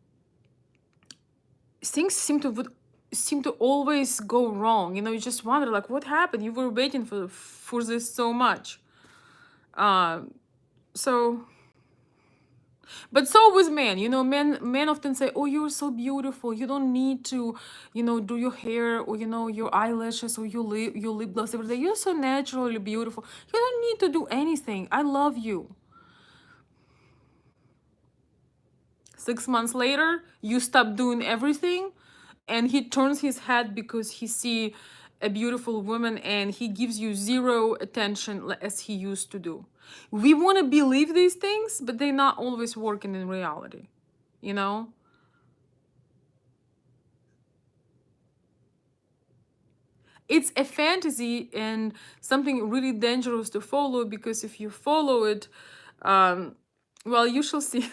things seem to always go wrong. You just wonder, like, what happened? You were waiting for this so much. Um, so But so with men, men often say, "Oh, you're so beautiful. You don't need to, do your hair or your eyelashes or your lip gloss every day. You're so naturally beautiful. You don't need to do anything. I love you." 6 months later, you stop doing everything, and he turns his head because he see a beautiful woman, and he gives you zero attention as he used to do. We want to believe these things, but they're not always working in reality. You know? It's a fantasy and something really dangerous to follow, because if you follow it, um, well, you shall see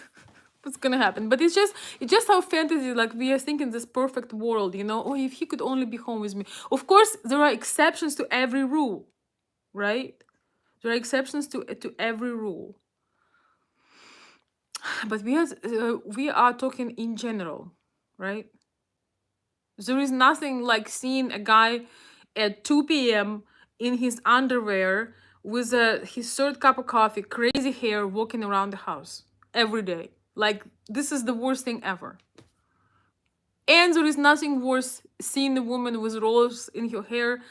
what's gonna happen. But it's just how fantasy, like, we are thinking this perfect world, oh, if he could only be home with me. Of course, there are exceptions to every rule, right? There are exceptions to every rule, but we are talking in general, right? There is nothing like seeing a guy at 2 p.m. in his underwear with his third cup of coffee, crazy hair, walking around the house every day. Like, this is the worst thing ever. And there is nothing worse seeing a woman with rollers in her hair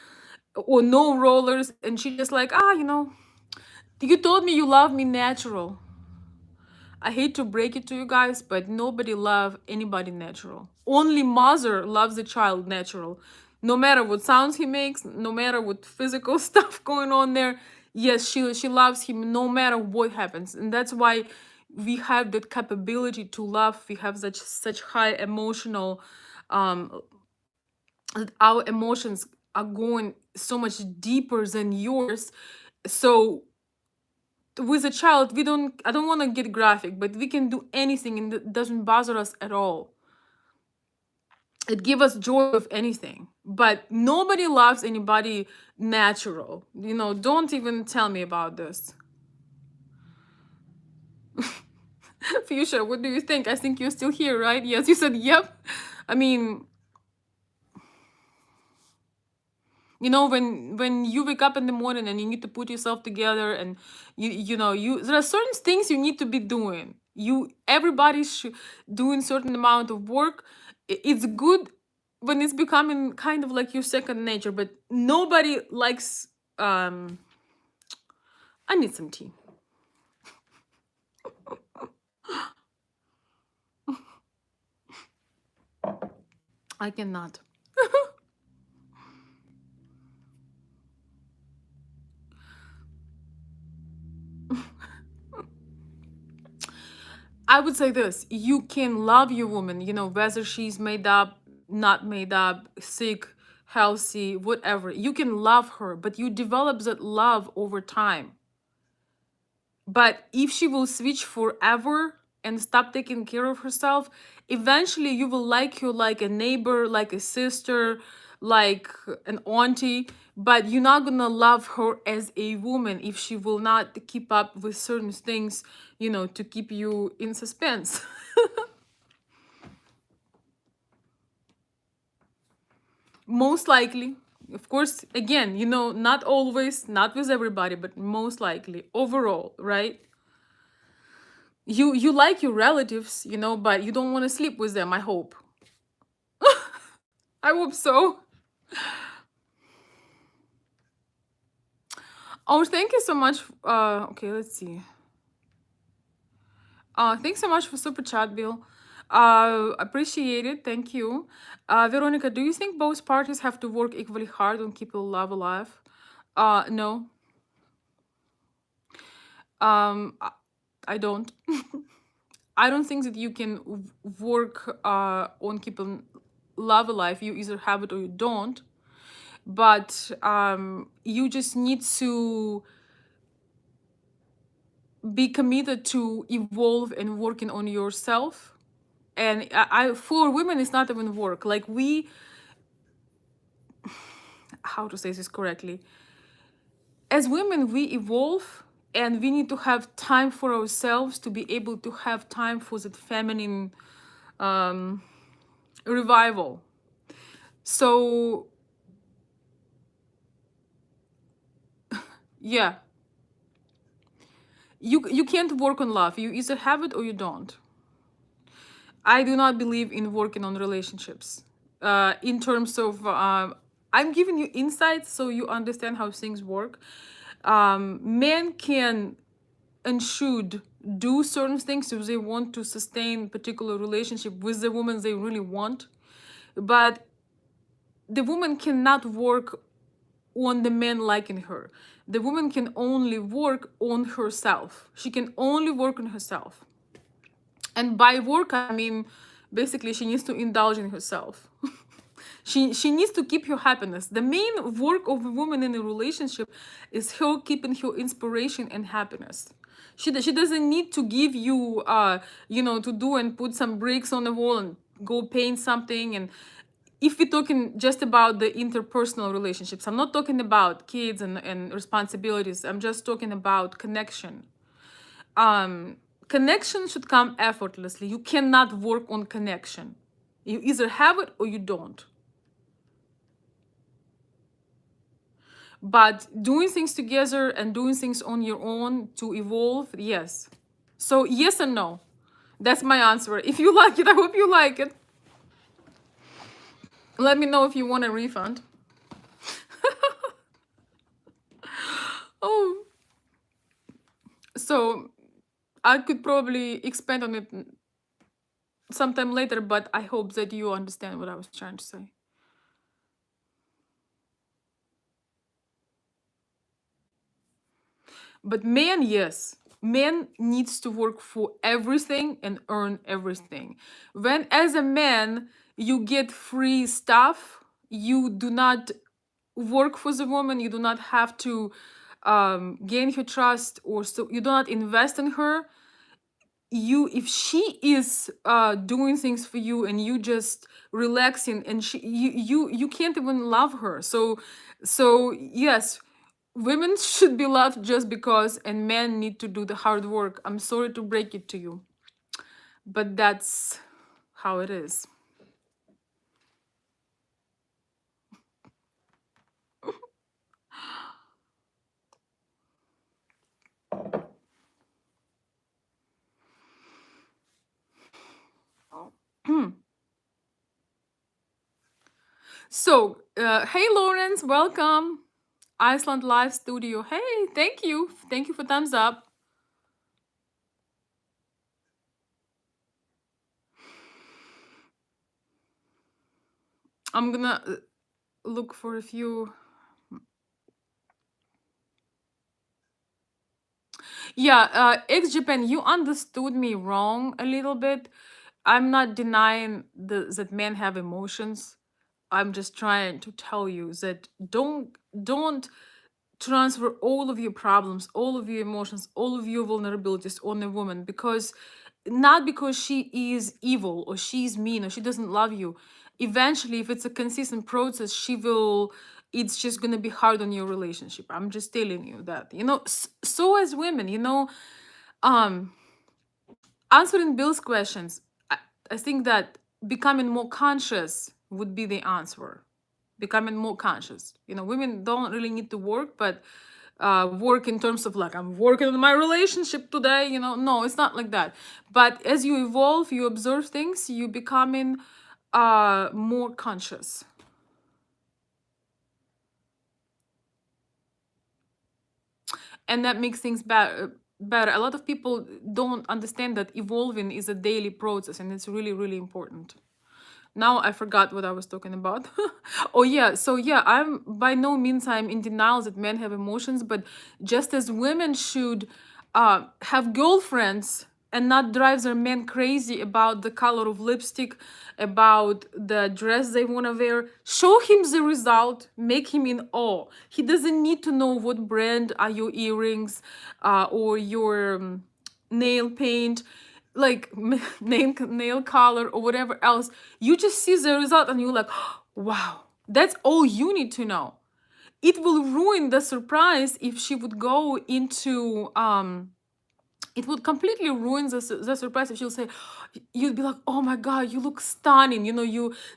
or no rollers, and she just like, you told me you love me natural. I hate to break it to you guys, but nobody love anybody natural. Only mother loves the child natural. No matter what sounds he makes, no matter what physical stuff going on there, yes, she loves him no matter what happens. And that's why we have that capability to love. We have such high emotional, um that our emotions are going so much deeper than yours. So with a child, I don't want to get graphic, but we can do anything and it doesn't bother us at all. It gives us joy of anything, but nobody loves anybody natural. Don't even tell me about this. Fuchsia, what do you think? I think you're still here, right? Yes, you said yep. I mean, when you wake up in the morning and you need to put yourself together, and you there are certain things you need to be doing. Everybody's doing certain amount of work. It's good when it's becoming kind of like your second nature, but nobody likes. I need some tea. I cannot. I would say this: you can love your woman, whether she's made up, not made up, sick, healthy, whatever. You can love her, but you develop that love over time. But if she will switch forever and stop taking care of herself, eventually you will like her like a neighbor, like a sister, like an auntie, but you're not gonna love her as a woman if she will not keep up with certain things, to keep you in suspense. Most likely. Of course, again, not always, not with everybody, but most likely overall, right? You like your relatives, but you don't want to sleep with them, I hope. I hope so. Oh, thank you so much. Okay, let's see. Thanks so much for super chat, Bill. Appreciate it. Thank you. Veronica, do you think both parties have to work equally hard on keeping love alive? No. I don't. I don't think that you can work on keeping love a life. You either have it or you don't. But you just need to be committed to evolve and working on yourself. And for women, it's not even work. Like how to say this correctly? As women, we evolve, and we need to have time for ourselves to be able to have time for that feminine um, revival. So yeah, you can't work on love. You either have it or you don't. I do not believe in working on relationships. In terms of, I'm giving you insights so you understand how things work. Men can and should do certain things if they want to sustain particular relationship with the woman they really want, but the woman cannot work on the man liking her. The woman can only work on herself. She can only work on herself. And by work, I mean basically she needs to indulge in herself. She needs to keep her happiness. The main work of a woman in a relationship is her keeping her inspiration and happiness. She doesn't need to give you to do and put some bricks on the wall and go paint something. And if we're talking just about the interpersonal relationships, I'm not talking about kids and responsibilities. I'm just talking about connection. Connection should come effortlessly. You cannot work on connection. You either have it or you don't. But doing things together and doing things on your own to evolve, yes. So yes and no. That's my answer. If you like it, I hope you like it. Let me know if you want a refund. Oh, so I could probably expand on it sometime later, but I hope that you understand what I was trying to say. But man, yes, man needs to work for everything and earn everything. When as a man you get free stuff, you do not work for the woman. You do not have to gain her trust, or so you do not invest in her. You, if she is doing things for you and you just relaxing, and you can't even love her. So yes, women should be loved just because, and men need to do the hard work. I'm sorry to break it to you, but that's how it is. So hey Lawrence, welcome. Iceland Live Studio. Hey, thank you for thumbs up. I'm gonna look for a few. Yeah, ex Japan, you understood me wrong a little bit. I'm not denying that men have emotions. I'm just trying to tell you that don't transfer all of your problems, all of your emotions, all of your vulnerabilities on a woman, because not because she is evil or she's mean or she doesn't love you. Eventually, if it's a consistent process, she will, it's just going to be hard on your relationship. I'm just telling you that. So as women, um answering Bill's questions, I think that becoming more conscious would be the answer. Becoming more conscious. Women don't really need to work, but work in terms of like, I'm working on my relationship today. No, it's not like that. But as you evolve, you observe things, you becoming more conscious. And that makes things better. A lot of people don't understand that evolving is a daily process, and it's really, really important. Now I forgot what I was talking about. Oh yeah, so yeah, I'm by no means I'm in denial that men have emotions, but just as women should have girlfriends and not drives their men crazy about the color of lipstick, about the dress they want to wear. Show him the result, make him in awe. He doesn't need to know what brand are your earrings, or your nail paint, like nail color or whatever else. You just see the result and you're like, wow, that's all you need to know. It will ruin the surprise if she would go into it would completely ruin the surprise if she'll say, you'd be like, oh my god, you look stunning,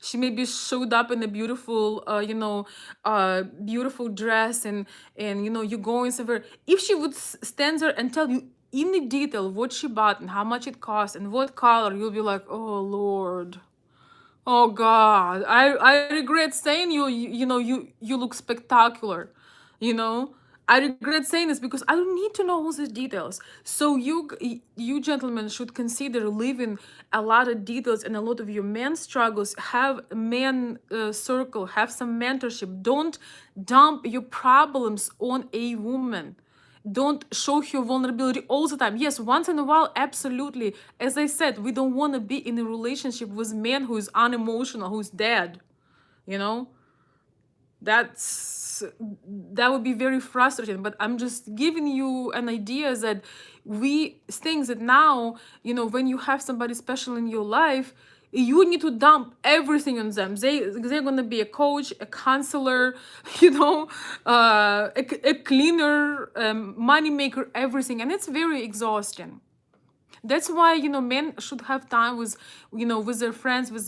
she maybe showed up in a beautiful beautiful dress, and you going somewhere. If she would stand there and tell you in the detail what she bought and how much it cost and what color, you'll be like, oh lord, oh god, I regret saying you look spectacular, you know. I regret saying this because I don't need to know all these details. So you gentlemen should consider leaving a lot of details and a lot of your man struggles. Have a man circle, have some mentorship. Don't dump your problems on a woman. Don't show your vulnerability all the time. Yes, once in a while, absolutely. As I said, we don't want to be in a relationship with a man who is unemotional, who's dead, you know. That would be very frustrating, but I'm just giving you an idea that we things that now, when you have somebody special in your life, you need to dump everything on them. They're gonna be a coach, a counselor, a cleaner, money maker, everything, and it's very exhausting. That's why men should have time with their friends, with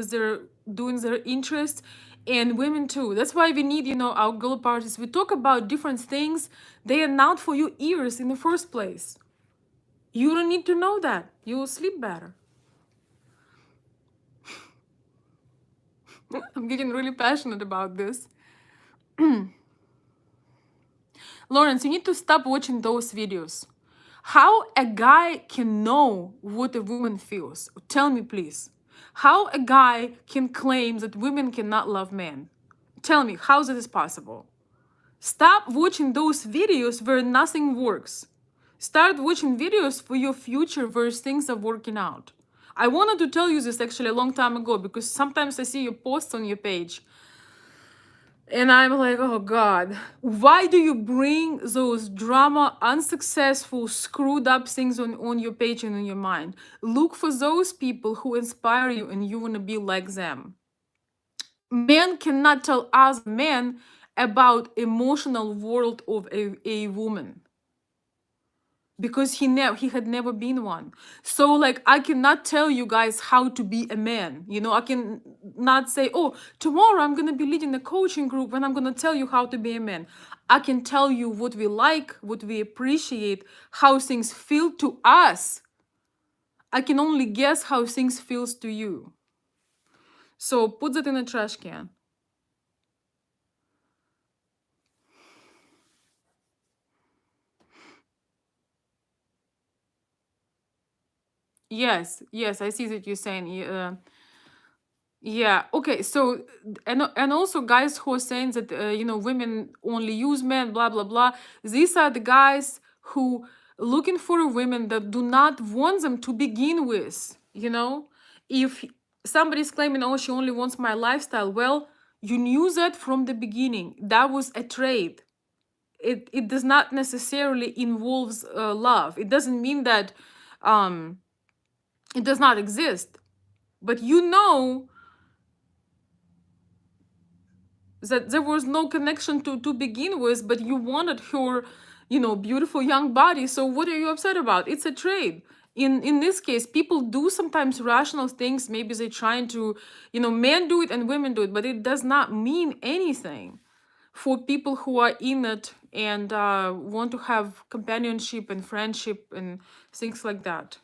their doing their interests, and women too. That's why we need our girl parties. We talk about different things. They are not for your ears in the first place. You don't need to know that. You will sleep better. I'm getting really passionate about this. Lawrence, you need to stop watching those videos. How a guy can know what a woman feels? Tell me, please. How a guy can claim that women cannot love men? Tell me, how is this possible? Stop watching those videos where nothing works. Start watching videos for your future where things are working out. I wanted to tell you this actually a long time ago because sometimes I see your posts on your page and I'm like, oh God, why do you bring those drama, unsuccessful, screwed up things on your page and on your mind? Look for those people who inspire you and you want to be like them. Men cannot tell us men about emotional world of a woman because he had never been one. So like I cannot tell you guys how to be a man. I can not say, oh, tomorrow I'm gonna be leading a coaching group and I'm gonna tell you how to be a man. I can tell you what we like, what we appreciate, how things feel to us. I can only guess how things feels to you. So put that in a trash can. Yes, I see that you're saying. Yeah, okay. So, and also guys who are saying that women only use men, blah blah blah. These are the guys who looking for women that do not want them to begin with. If somebody's claiming, oh, she only wants my lifestyle, well, you knew that from the beginning. That was a trade. It does not necessarily involves love. It doesn't mean that it does not exist, but that there was no connection to begin with, but you wanted her beautiful young body. So what are you upset about? It's a trade. In this case, people do sometimes rational things. Maybe they're trying to men do it and women do it, but it does not mean anything for people who are in it and want to have companionship and friendship and things like that.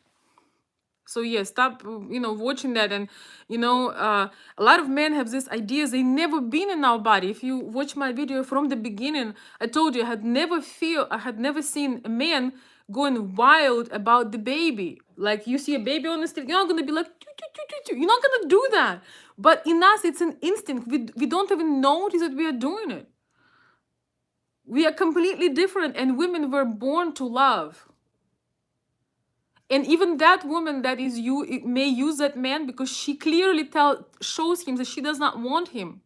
So yeah, stop watching that. And a lot of men have this idea they never been in our body. If you watch my video from the beginning, I told you I had never seen a man going wild about the baby. Like you see a baby on the street, you're not gonna be like you're not gonna do that. But in us it's an instinct. We don't even notice that we are doing it. We are completely different, and women were born to love. And even that woman that is you, it may use that man because she clearly shows him that she does not want him.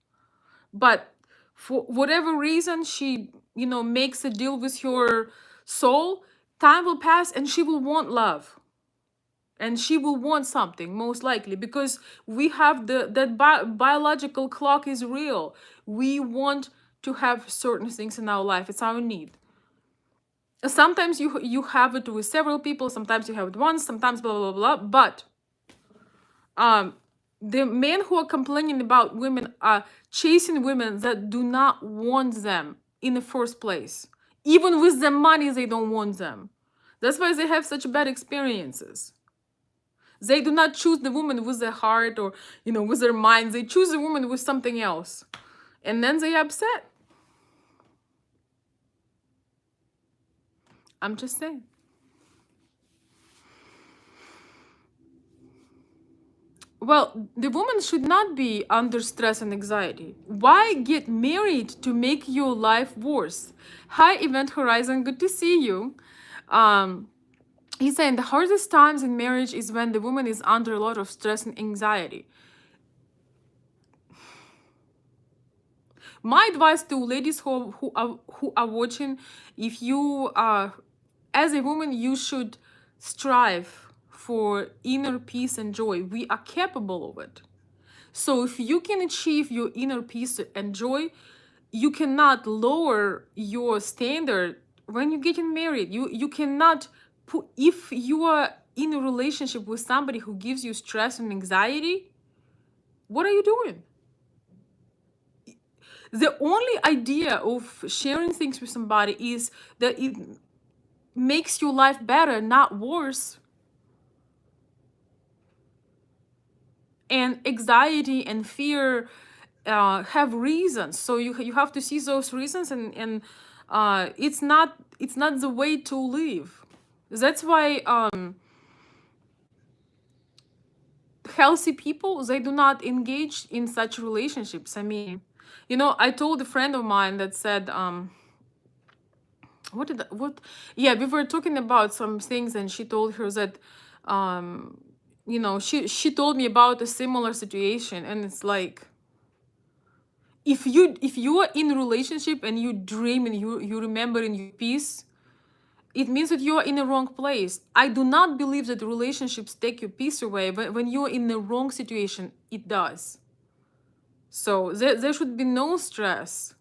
But for whatever reason, she, makes a deal with your soul. Time will pass and she will want love, and she will want something most likely, because we have that biological clock is real. We want to have certain things in our life. It's our need. Sometimes you have it with several people, sometimes you have it once, sometimes blah blah blah. But um the men who are complaining about women are chasing women that do not want them in the first place. Even with the money, they don't want them. That's why they have such bad experiences. They do not choose the woman with their heart or, with their mind. They choose a woman with something else. And then they upset. I'm just saying. Well, the woman should not be under stress and anxiety. Why get married to make your life worse? Hi, Event Horizon. Good to see you. Um, he's saying the hardest times in marriage is when the woman is under a lot of stress and anxiety. My advice to ladies who are watching, if you are, as a woman, you should strive for inner peace and joy. We are capable of it. So if you can achieve your inner peace and joy, you cannot lower your standard when you're getting married. You cannot put, if you are in a relationship with somebody who gives you stress and anxiety, what are you doing? The only idea of sharing things with somebody is that it makes your life better, not worse. And anxiety and fear have reasons, so you have to see those reasons, and it's not the way to live. That's why healthy people, they do not engage in such relationships. I mean, I told a friend of mine that said, what yeah, we were talking about some things, and she told her that she told me about a similar situation, and it's like, if you are in a relationship and you dream and you remember in your peace, it means that you are in the wrong place. I do not believe that relationships take your peace away, but when you're in the wrong situation, it does. So there should be no stress.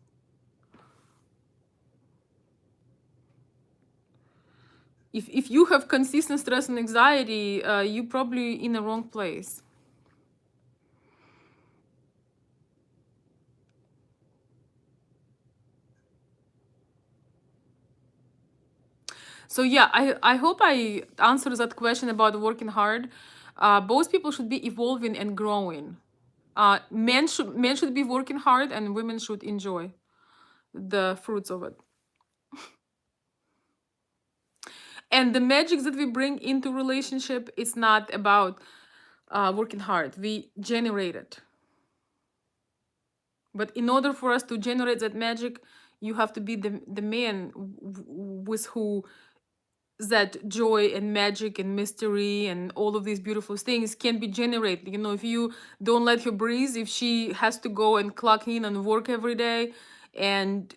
If you have consistent stress and anxiety, you probably in the wrong place. So yeah, I hope I answered that question about working hard. Both people should be evolving and growing. Men should be working hard, and women should enjoy the fruits of it. And the magic that we bring into relationship is not about working hard. We generate it. But in order for us to generate that magic, you have to be the man with who that joy and magic and mystery and all of these beautiful things can be generated. If you don't let her breathe, if she has to go and clock in and work every day and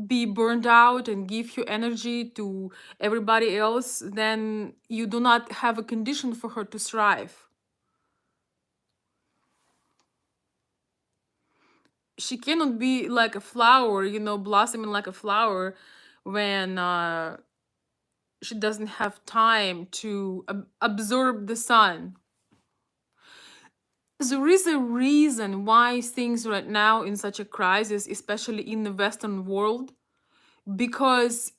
be burned out and give your energy to everybody else, then you do not have a condition for her to thrive. She cannot be like a flower, blossoming like a flower, when she doesn't have time to absorb the sun. There is a reason why things right now in such a crisis, especially in the Western world, because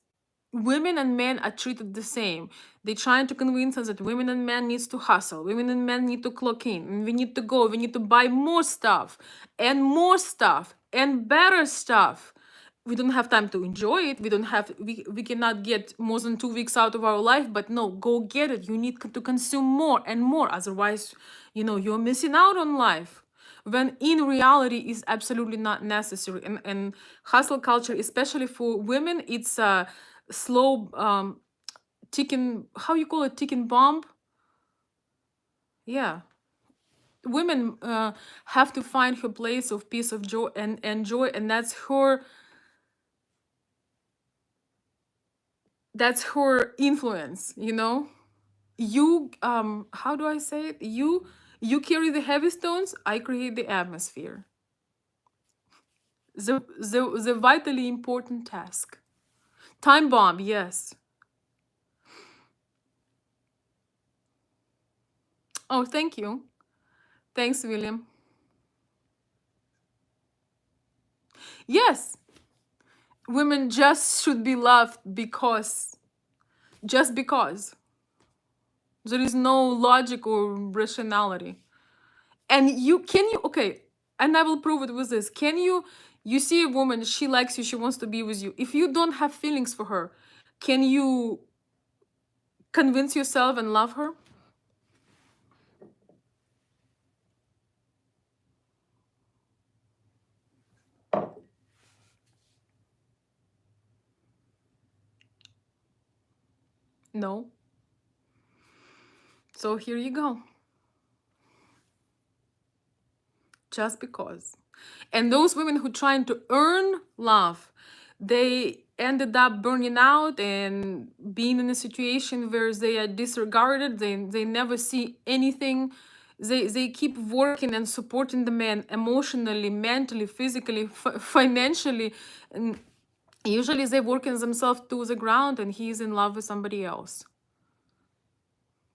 women and men are treated the same. They're trying to convince us that women and men needs to hustle, women and men need to clock in, and we need to go, we need to buy more stuff and better stuff. We don't have time to enjoy it. We cannot get more than 2 weeks out of our life, but no, go get it. You need to consume more and more, otherwise you're missing out on life, when in reality is absolutely not necessary. And hustle culture, especially for women, it's a slow ticking, how you call it, ticking bomb. Yeah, women have to find her place of peace, of joy and joy, and that's her influence, you know. You how do I say it, you carry the heavy stones, I create the atmosphere. The vitally important task. Time bomb, yes. Oh, thank you. Thanks, William. Yes, women just should be loved because, just because. There is no logic or rationality. And you can you okay, and I will prove it with this. Can you see a woman, she likes you, she wants to be with you. If you don't have feelings for her, can you convince yourself and love her? No. So here you go. Just because. And those women who trying to earn love, they ended up burning out and being in a situation where they are disregarded. They never see anything. They keep working and supporting the man emotionally, mentally, physically, financially, and usually they working themselves to the ground, and he's in love with somebody else.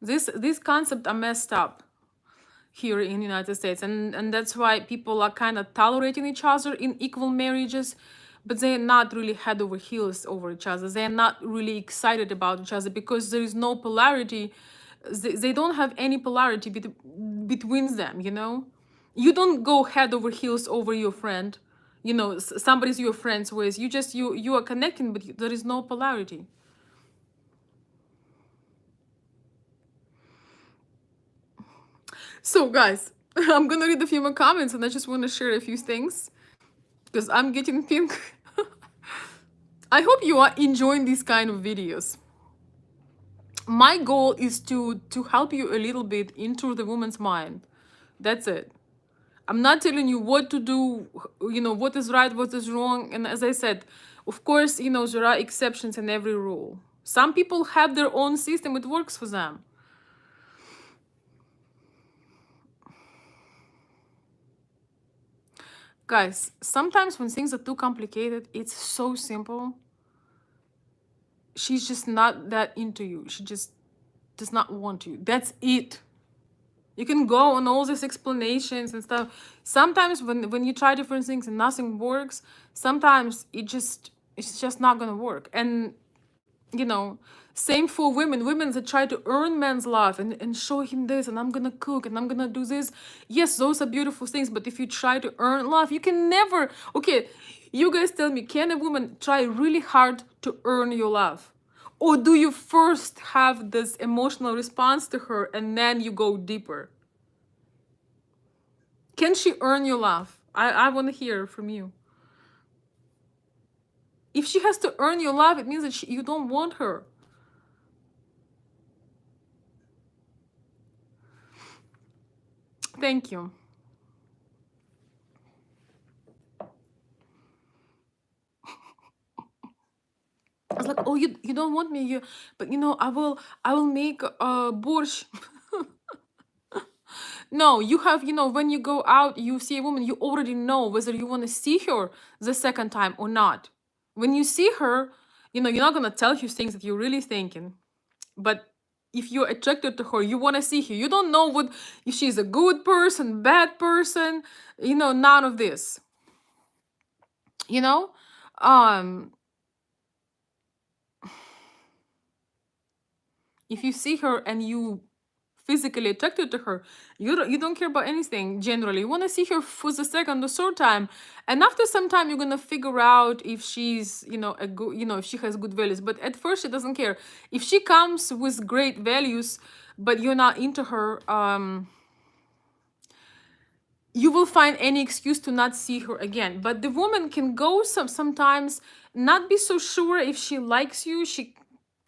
This concept are messed up here in the United States, and that's why people are kind of tolerating each other in equal marriages, but they're not really head over heels over each other. They're not really excited about each other because there is no polarity. They don't have any polarity between them, you know. You don't go head over heels over your friend, you know, somebody's you're friends with. You just you are connecting, but there is no polarity. So guys, I'm gonna read a few more comments, and I just want to share a few things because I'm getting pink. I hope you are enjoying these kind of videos. My goal is to help you a little bit into the woman's mind. That's it. I'm not telling you what to do, you know, what is right, what is wrong. And as I said, of course, you know, there are exceptions in every rule. Some people have their own system, it works for them. Guys, sometimes when things are too complicated, it's so simple. She's just not that into you. She just does not want you. That's it. You can go on all these explanations and stuff. Sometimes when you try different things and nothing works, sometimes it's just not gonna work. And you know, same for women that try to earn men's love and show him this, and I'm gonna cook and I'm gonna do this. Yes, those are beautiful things, but if you try to earn love, you can never. Okay, you guys tell me, can a woman try really hard to earn your love? Or do you first have this emotional response to her and then you go deeper? Can she earn your love? I want to hear from you. If she has to earn your love, it means that you don't want her. Thank you. I was like, oh, you don't want me, but you know, I will make borscht. No, you have, you know, when you go out, you see a woman, you already know whether you want to see her the second time or not. When you see her, you know, you're not gonna tell her things that you're really thinking. But if you're attracted to her, you want to see her. You don't know what if she's a good person, bad person, you know, none of this. You know? Um if you see her and you physically attracted to her, you don't care about anything generally. You want to see her for the second or third time, and after some time you're gonna figure out if she's, you know, a good, you know, if she has good values. But at first she doesn't care. If she comes with great values but you're not into her, you will find any excuse to not see her again. But the woman can go sometimes not be so sure if she likes you. She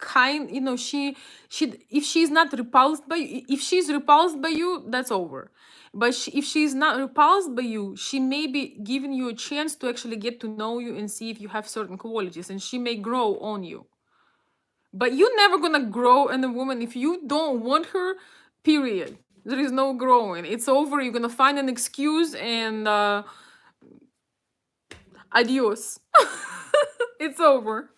kind, she if she's not repulsed by you, if she's repulsed by you, that's over. But if she's not repulsed by you, she may be giving you a chance to actually get to know you and see if you have certain qualities, and she may grow on you. But you're never gonna grow in a woman if you don't want her, period. There is no growing. It's over. You're gonna find an excuse and adios. It's over.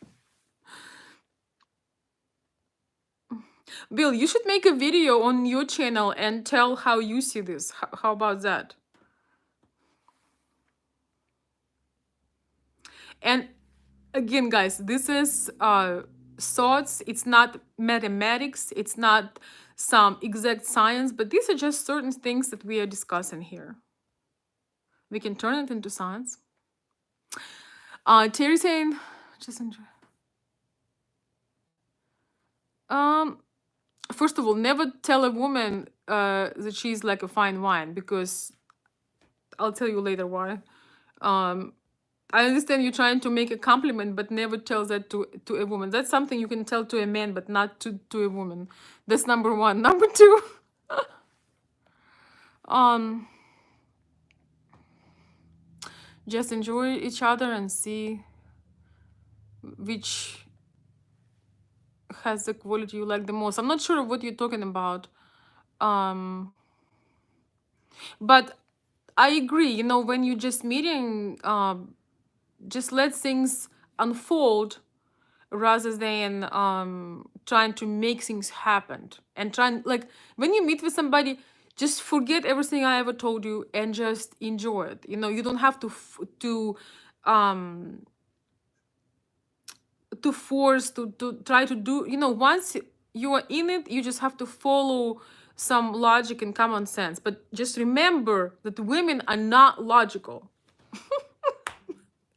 Bill, you should make a video on your channel and tell how you see this. How about that? And again, guys, this is thoughts. It's not mathematics. It's not some exact science, but these are just certain things that we are discussing here. We can turn it into science. Terry saying, just enjoy. First of all, never tell a woman that she's like a fine wine, because I'll tell you later why. I understand you're trying to make a compliment, but never tell that to a woman. That's something you can tell to a man, but not to a woman. That's number one. Number two, just enjoy each other and see which has the quality you like the most. I'm not sure what you're talking about. But I agree, when you're just meeting, just let things unfold rather than trying to make things happen, and trying, like, when you meet with somebody, just forget everything I ever told you and just enjoy it. You don't have to force, to try to do, once you are in it, you just have to follow some logic and common sense. But just remember that women are not logical.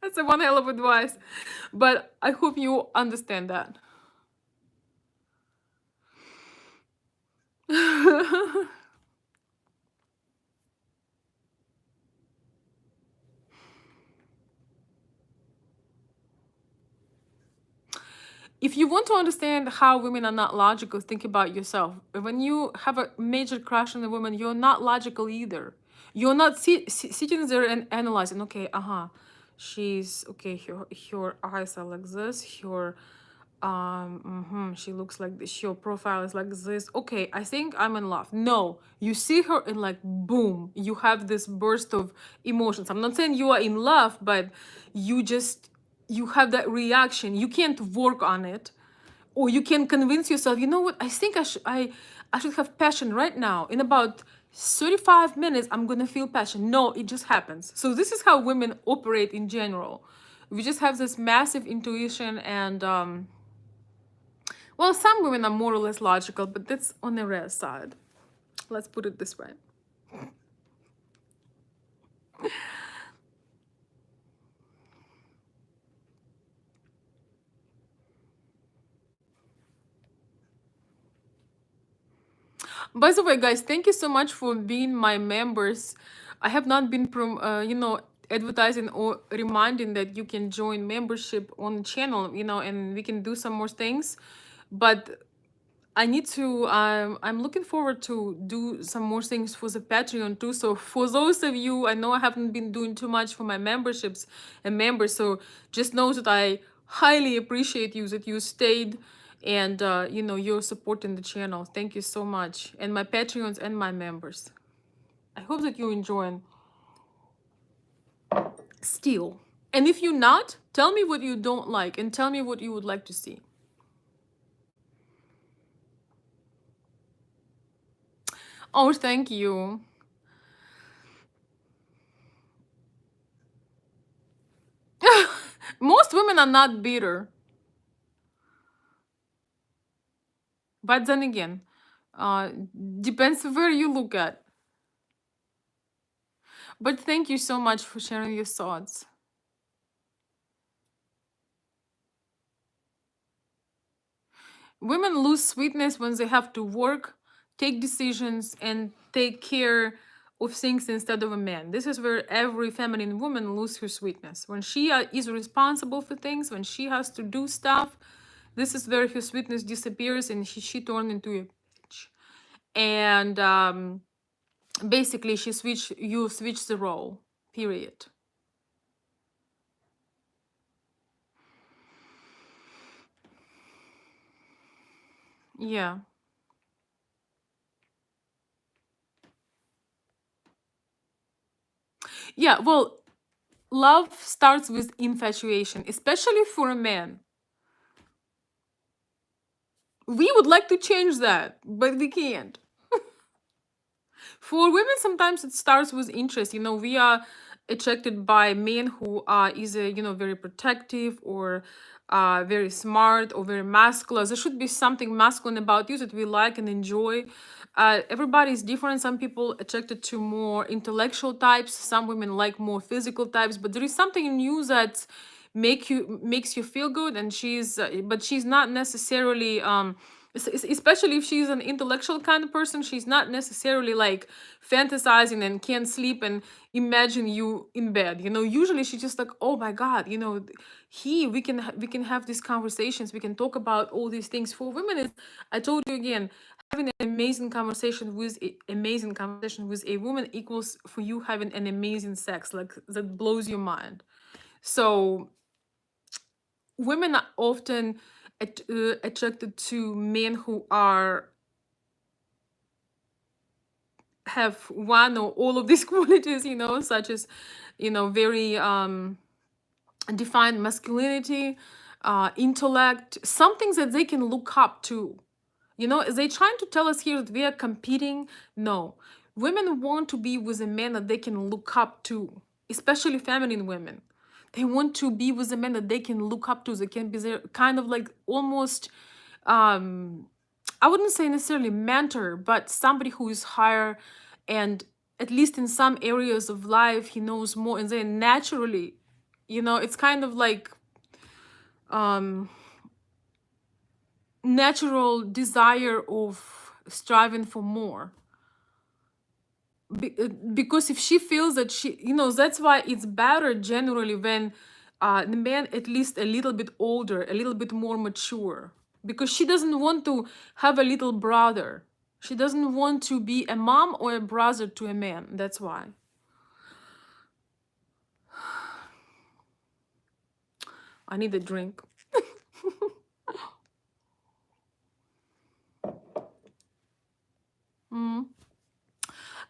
That's a one hell of advice, but I hope you understand that. If you want to understand how women are not logical, think about yourself. When you have a major crush on a woman, you're not logical either. You're not sitting there and analyzing, okay, she's okay, her eyes are like this, her she looks like this, your profile is like this, okay, I think I'm in love. No, you see her and like boom, you have this burst of emotions. I'm not saying you are in love, but you have that reaction. You can't work on it, or you can convince yourself, you know what, I think I should have passion right now. In about 35 minutes, I'm gonna feel passion. No, it just happens. So this is how women operate in general. We just have this massive intuition, and well, some women are more or less logical, but that's on the rare side. Let's put it this way. By the way, guys, thank you so much for being my members. I have not been advertising or reminding that you can join membership on the channel, and we can do some more things. But I need to, I'm looking forward to do some more things for the Patreon too. So for those of you, I know I haven't been doing too much for my memberships and members. So just know that I highly appreciate you, that you stayed, and you're supporting the channel. Thank you so much. And my Patreons and my members. I hope that you're enjoying still. And if you're not, tell me what you don't like and tell me what you would like to see. Oh, thank you. Most women are not bitter. But then again, depends where you look at. But thank you so much for sharing your thoughts. Women lose sweetness when they have to work, take decisions, and take care of things instead of a man. This is where every feminine woman loses her sweetness. When she is responsible for things, when she has to do stuff, This is where her sweetness disappears and she turned into a bitch. And basically you switch the role, period. Yeah. Yeah, well, love starts with infatuation, especially for a man. We would like to change that, but we can't. For women, sometimes it starts with interest. We are attracted by men who are either, very protective or very smart or very masculine. There should be something masculine about you that we like and enjoy. Everybody is different. Some people attracted to more intellectual types. Some women like more physical types. But there is something in you that makes you feel good, and but she's not necessarily especially if she's an intellectual kind of person, she's not necessarily like fantasizing and can't sleep and imagine you in bed. Usually she's just like, oh my god, we can have these conversations, we can talk about all these things. For women, I told you again, having an amazing conversation with a woman equals for you having an amazing sex, like that blows your mind. So women are often attracted to men who have one or all of these qualities, such as, very defined masculinity, intellect, some things that they can look up to. Is they trying to tell us here that we are competing? No. Women want to be with a man that they can look up to, especially feminine women. They want to be with a man that they can look up to. They can be there, kind of like almost, um, I wouldn't say necessarily mentor, but somebody who is higher, and at least in some areas of life, he knows more. And then naturally, it's kind of like um natural desire of striving for more. Because if she feels that that's why it's better generally when the man at least a little bit older, a little bit more mature, because she doesn't want to have a little brother. She doesn't want to be a mom or a brother to a man. That's why. I need a drink.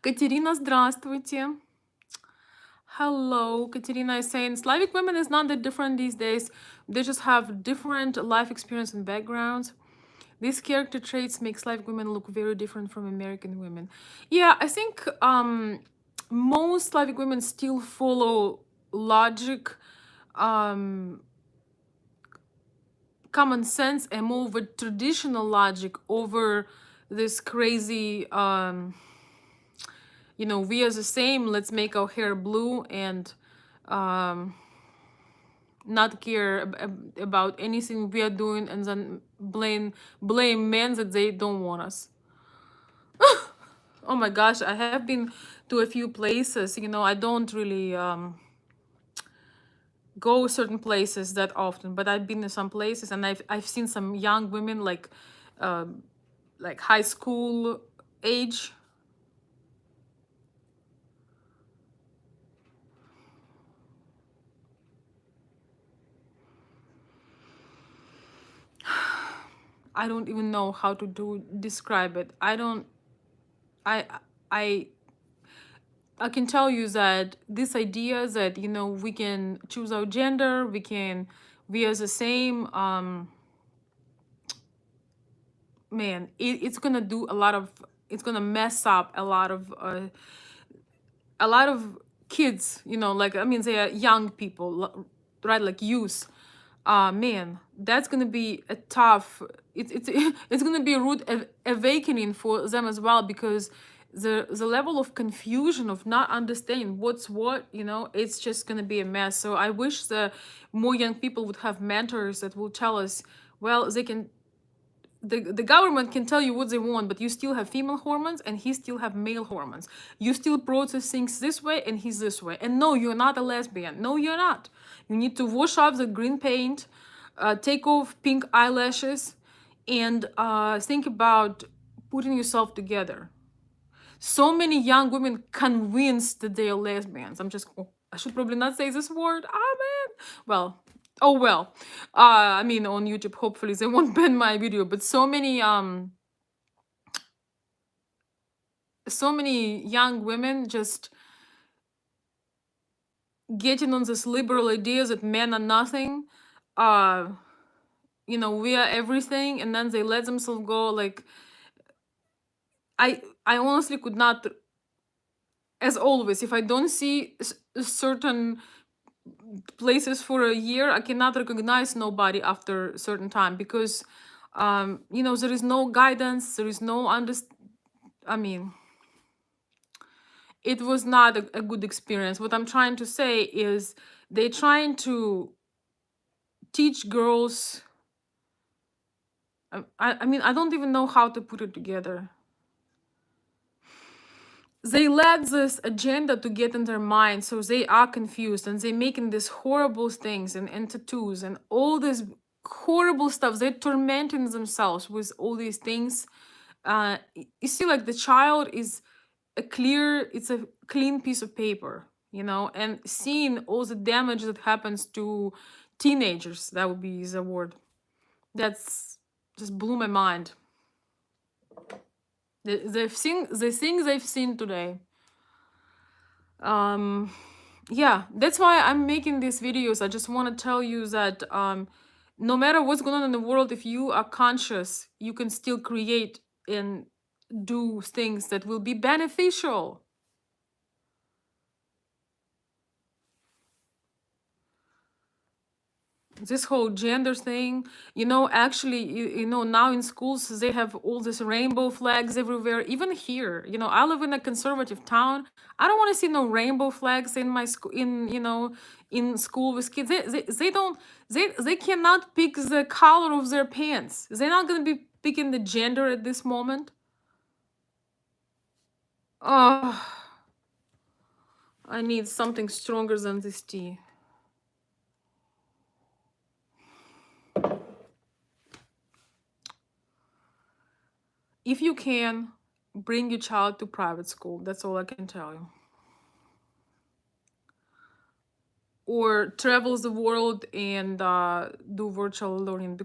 Катерина, здравствуйте. Hello, Katerina is saying Slavic women is not that different these days. They just have different life experience and backgrounds. These character traits make Slavic women look very different from American women. Yeah, I think most Slavic women still follow logic, um, common sense, and more of a traditional logic over this crazy we are the same, let's make our hair blue and um not care about anything we are doing, and then blame men that they don't want us. Oh my gosh, I have been to a few places. I don't really go certain places that often, but I've been to some places, and I've seen some young women like high school age. I don't even know how to describe it. I I I can tell you that this idea that we can choose our gender, we are the same. Man, it's gonna do a lot of, it's gonna mess up a lot of kids. Like, I mean, they are young people, right? Like youth. Man, that's gonna be a tough. It's it's gonna be a rude awakening for them as well, because the level of confusion of not understanding what's what, it's just gonna be a mess. So I wish the more young people would have mentors that will tell us, well, they can, the government can tell you what they want, but you still have female hormones and he still have male hormones. You still process things this way and he's this way. And no, you're not a lesbian. No, you're not. You need to wash off the green paint. take off pink eyelashes and think about putting yourself together. So many young women convinced that they are lesbians. I should probably not say this word. Ah, man. Well, oh well. I mean, on YouTube, hopefully they won't ban my video. But so many young women just getting on this liberal idea that men are nothing. We are everything, and then they let themselves go. Like, I honestly could not, as always, if I don't see certain places for a year, I cannot recognize nobody after a certain time, because there is no guidance, there is no I mean, it was not a good experience. What I'm trying to say is they're trying to teach girls. I mean, I don't even know how to put it together. They let this agenda to get in their mind, so they are confused, and they making these horrible things and tattoos and all this horrible stuff. They're tormenting themselves with all these things. You see, like, the child is it's a clean piece of paper, and seeing all the damage that happens to teenagers, that would be the word, that's just blew my mind. The things they've seen today. Yeah, that's why I'm making these videos. I just want to tell you that no matter what's going on in the world, if you are conscious, you can still create and do things that will be beneficial. This whole gender thing, actually, now in schools they have all these rainbow flags everywhere, even here. I live in a conservative town. I don't want to see no rainbow flags in my school, in school with kids. They don't, they cannot pick the color of their pants. They're not going to be picking the gender at this moment. Oh, I need something stronger than this tea. If you can, bring your child to private school. That's all I can tell you. Or travels the world and do virtual learning,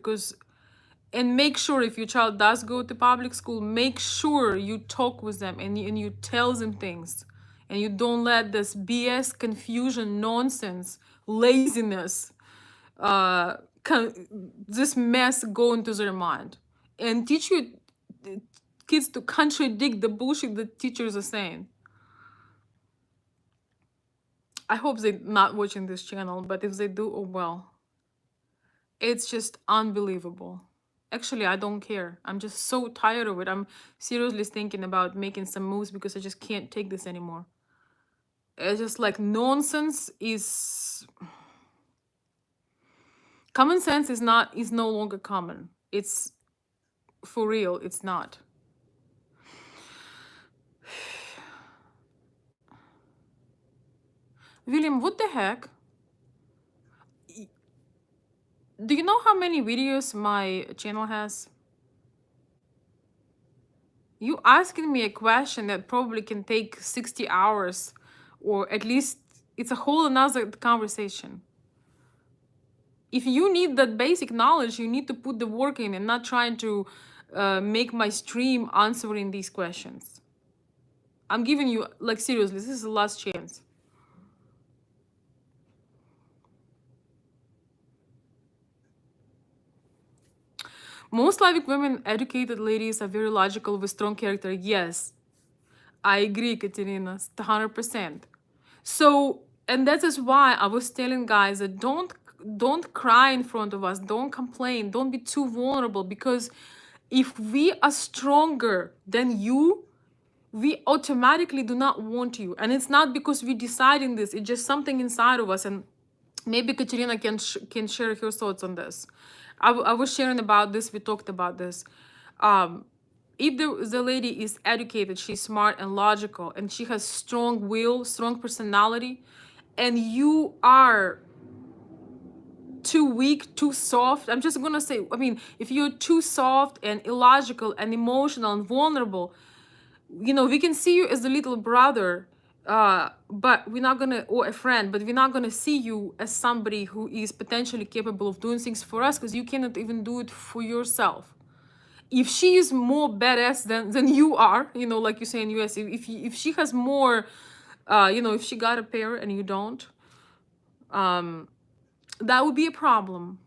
and make sure, if your child does go to public school, make sure you talk with them and you tell them things, and you don't let this BS, confusion, nonsense, laziness, this mess go into their mind, and teach your kids to contradict the bullshit that teachers are saying. I hope they're not watching this channel, but if they do, oh well. It's just unbelievable. Actually, I don't care. I'm just so tired of it. I'm seriously thinking about making some moves because I just can't take this anymore. It's just like nonsense is... Common sense is no longer common. It's for real, it's not. William, what the heck? Do you know how many videos my channel has? You asking me a question that probably can take 60 hours, or at least it's a whole another conversation. If you need that basic knowledge, you need to put the work in and not trying to make my stream answering these questions. I'm giving you, like, seriously, this is the last chance. Most Slavic women, educated ladies, are very logical with strong character. Yes, I agree, Katerina, 100%. So, and that is why I was telling guys that don't cry in front of us, don't complain, don't be too vulnerable, because if we are stronger than you, we automatically do not want you. And it's not because we're deciding this, it's just something inside of us. And maybe Katerina can share her thoughts on this. I was sharing about this, we talked about this. If the lady is educated, she's smart and logical, and she has strong will, strong personality, and you are too weak, too soft. I'm just gonna say, I mean, if you're too soft and illogical and emotional and vulnerable, we can see you as a little brother, but we're not gonna, or a friend, but we're not gonna see you as somebody who is potentially capable of doing things for us, because you cannot even do it for yourself. If she is more badass than you are, like you say in US, if she has more, if she got a pair and you don't, that would be a problem.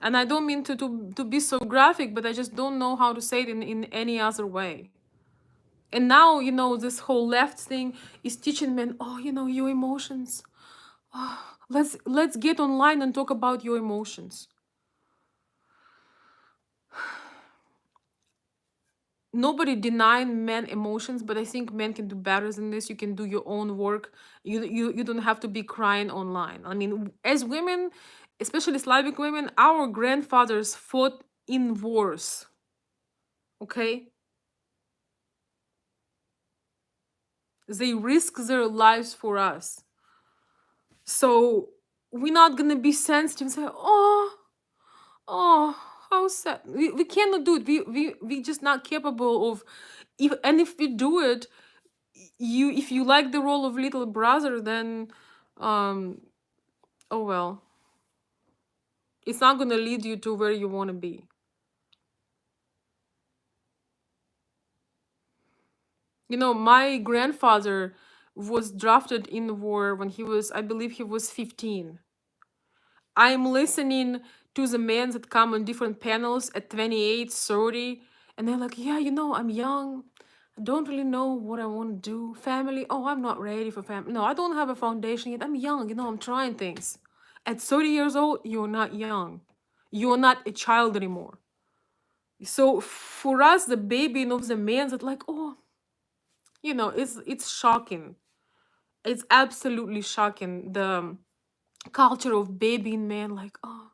And I don't mean to be so graphic, but I just don't know how to say it in any other way. And now, this whole left thing is teaching men, oh, your emotions. Let's get online and talk about your emotions. Nobody denying men emotions, but I think men can do better than this. You can do your own work. You don't have to be crying online. I mean, as women, especially Slavic women, our grandfathers fought in wars. Okay? They risk their lives for us. So we're not gonna be sensitive and say, oh, how sad. We cannot do it. We just not capable of, if we do it, if you like the role of little brother, then oh well, it's not gonna lead you to where you want to be. My grandfather was drafted in the war when I believe he was 15. I'm listening to the men that come on different panels at 28, 30, and they're like, yeah, I'm young. I don't really know what I want to do. Family, oh, I'm not ready for family. No, I don't have a foundation yet. I'm young, I'm trying things. At 30 years old, you're not young. You're not a child anymore. So for us, the baby of the men that like, oh, it's shocking. It's absolutely shocking. The culture of babying men, like, oh,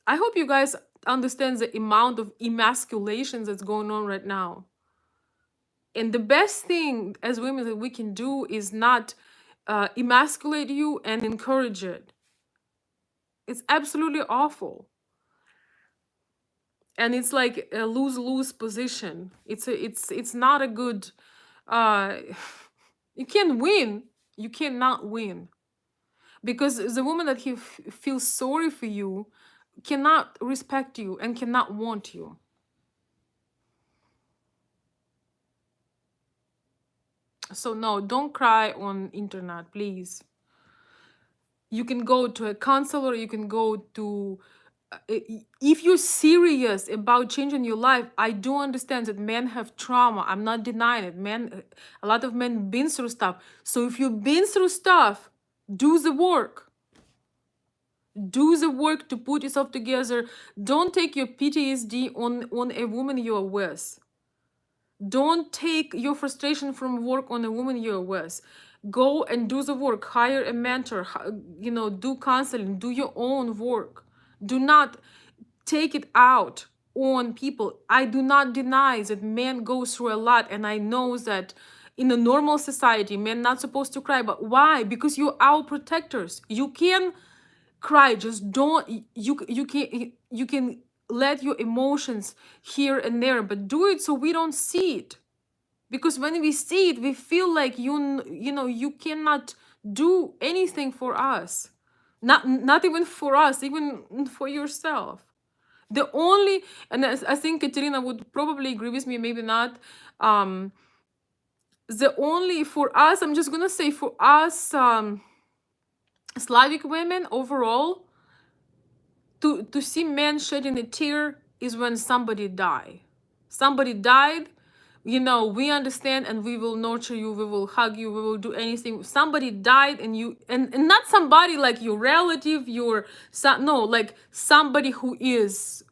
I hope you guys understand the amount of emasculation that's going on right now. And the best thing as women that we can do is not emasculate you and encourage it. It's absolutely awful. And it's like a lose-lose position. It's not a good, you can't win. You cannot win. Because the woman that feels sorry for you cannot respect you and cannot want you. So no, don't cry on internet, please. You can go to a counselor, you can go to, if you're serious about changing your life. I do understand that men have trauma. I'm not denying it. A lot of men been through stuff. So if you've been through stuff, do the work. Do the work to put yourself together. Don't take your PTSD on a woman you're with. Don't take your frustration from work on a woman you're with. Go and do the work. Hire a mentor. Do counseling. Do your own work. Do not take it out on people. I do not deny that men go through a lot, and I know that in a normal society, men not supposed to cry. But why? Because you're our protectors. You can cry. Just don't. You can let your emotions here and there, but do it so we don't see it. Because when we see it, we feel like you cannot do anything for us. Not even for us, even for yourself. The only, and I think Katerina would probably agree with me, maybe not. The only, for us, I'm just gonna say, for us, Slavic women overall, to see men shedding a tear is when somebody died. Somebody died, we understand, and we will nurture you, we will hug you, we will do anything. Somebody died, and and not somebody like your relative, no, like somebody who is,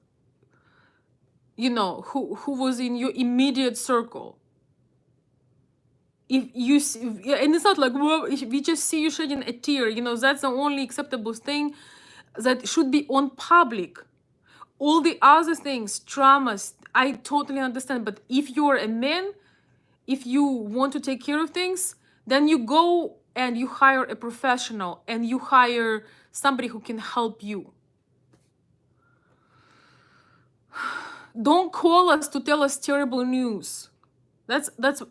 who was in your immediate circle. If you see, and it's not like, well, if we just see you shedding a tear, that's the only acceptable thing that should be on public. All the other things, traumas, I totally understand. But if you're a man, if you want to take care of things, then you go and you hire a professional, and you hire somebody who can help you. Don't call us to tell us terrible news. That's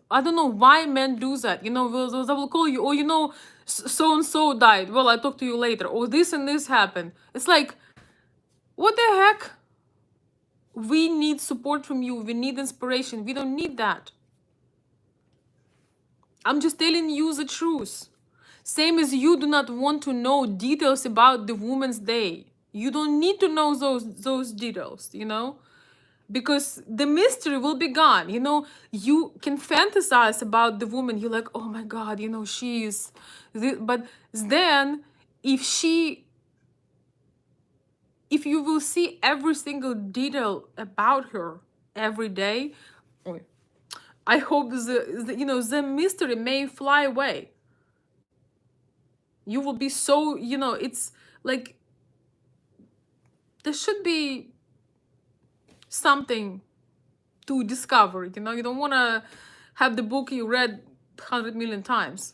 I don't know why men do that. You know, they will call you, oh, you know, so and so died. Well, I'll talk to you later. Or this and this happened. It's like, what the heck? We need support from you. We need inspiration. We don't need that. I'm just telling you the truth. Same as you do not want to know details about the Women's Day. You don't need to know those details, you know? Because the mystery will be gone. You know, you can fantasize about the woman. You're like, oh my God, you know, she is but then if you will see every single detail about her every day, I hope you know, the mystery may fly away. You will be so, you know, it's like there should be something to discover. You know, you don't want to have the book you read 100 million times.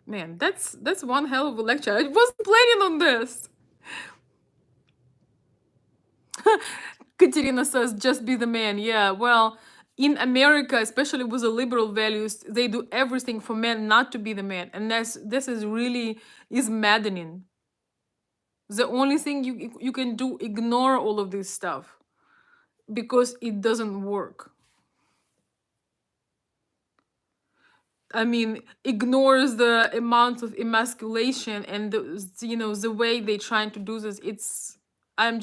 Man, that's one hell of a lecture. I wasn't planning on this. Katerina says, just be the man. Yeah, well, in America, especially with the liberal values, they do everything for men not to be the man. And this is really is maddening. The only thing you can do, ignore all of this stuff because it doesn't work. I mean, ignores the amount of emasculation and the, you know, the way they trying to do this. It's I'm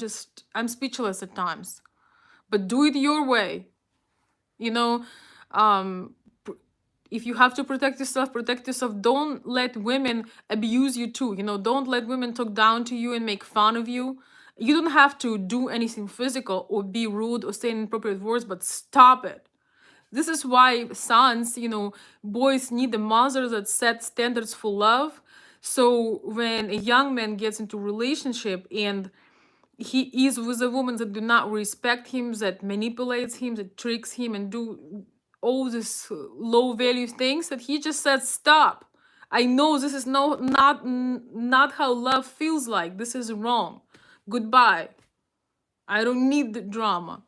speechless at times. But do it your way. You know, um if you have to protect yourself, protect yourself. Don't let women abuse you too. You know, don't let women talk down to you and make fun of you. You don't have to do anything physical or be rude or say inappropriate words, but stop it. This is why sons, you know, boys need a mother that sets standards for love. So when a young man gets into a relationship and he is with a woman that do not respect him, that manipulates him, that tricks him and do all these low value things, that he just said, stop. I know this is not how love feels like. This is wrong. Goodbye. I don't need the drama.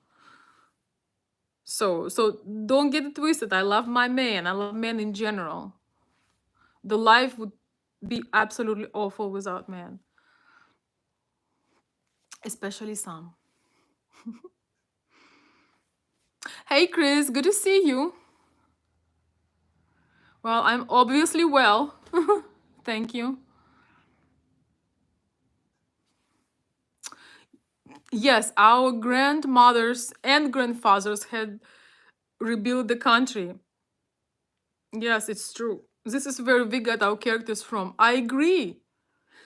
So don't get it twisted. I love my man. I love men in general. The life would be absolutely awful without men, especially some. Hey Chris, good to see you. Well, I'm obviously well. Thank you. Yes, our grandmothers and grandfathers had rebuilt the country. Yes, it's true. This is where we got our characters from. I agree.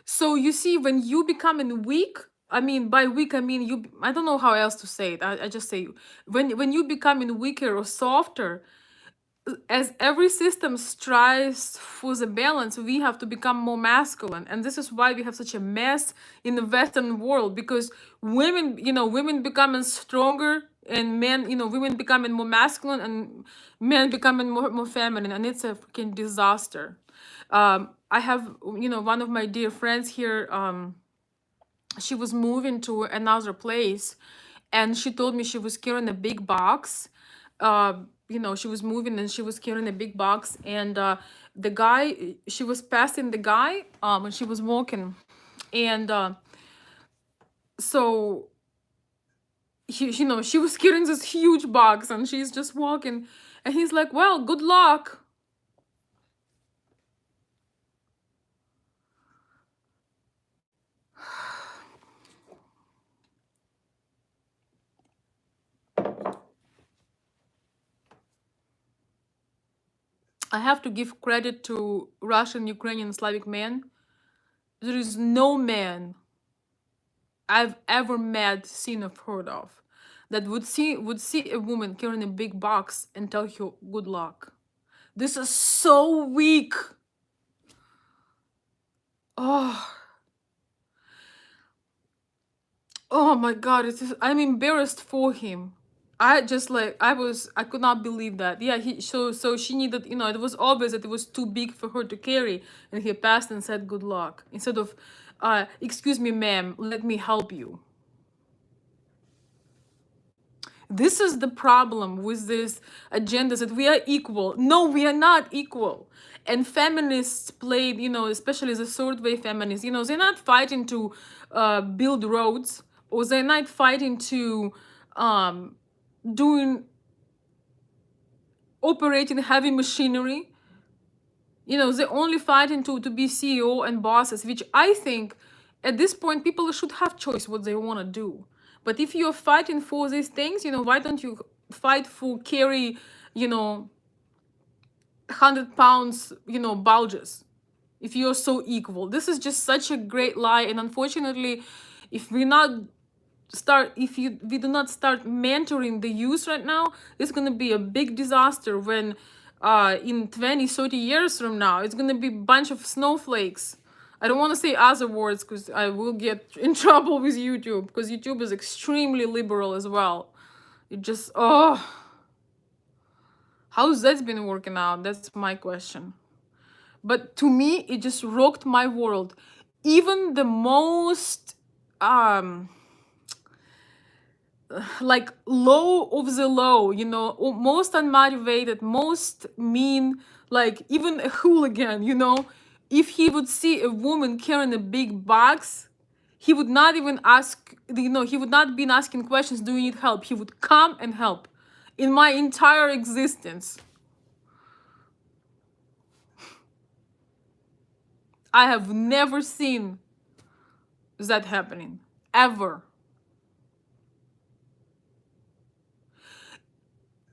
So you see, when you becoming weak, I mean, by weak, I mean you. I don't know how else to say it. I just say when you becoming weaker or softer, as every system strives for the balance, we have to become more masculine. And this is why we have such a mess in the Western world, because women, you know, women becoming stronger and men, you know, women becoming more masculine and men becoming more feminine. And it's a freaking disaster. I have, you know, one of my dear friends here, she was moving to another place and she told me she was carrying a big box. You know, she was moving and she was carrying a big box, and the guy, she was passing the guy when she was walking, and so you know, she was carrying this huge box and she's just walking, and he's like, well, good luck. I have to give credit to Russian, Ukrainian, Slavic men. There is no man I've ever met, seen, or heard of that would see a woman carrying a big box and tell her good luck. This is so weak. Oh, oh my God! I'm embarrassed for him. I just like I could not believe that. Yeah, so she needed, it was obvious that it was too big for her to carry, and he passed and said good luck instead of, excuse me, ma'am, let me help you. This is the problem with this agenda, that we are equal. No, we are not equal. And feminists played, especially the third wave feminists, they're not fighting to build roads, or they're not fighting to doing operating heavy machinery. They're only fighting to be CEO and bosses, which I think at this point people should have choice what they want to do. But if you're fighting for these things, why don't you fight for carry, 100 pounds, bulges, if you're so equal? This is just such a great lie. And unfortunately, if we not we do not start mentoring the youth right now, it's going to be a big disaster when in 20-30 years from now it's going to be a bunch of snowflakes. I don't want to say other words because I will get in trouble with YouTube, because YouTube is extremely liberal as well. It just, how's that been working out? That's my question. But to me, it just rocked my world. Even the most like low of the low, most unmotivated, most mean, like even a hooligan, if he would see a woman carrying a big box, he would not even ask, he would not be asking questions, do you need help? He would come and help. In my entire existence, I have never seen that happening, ever.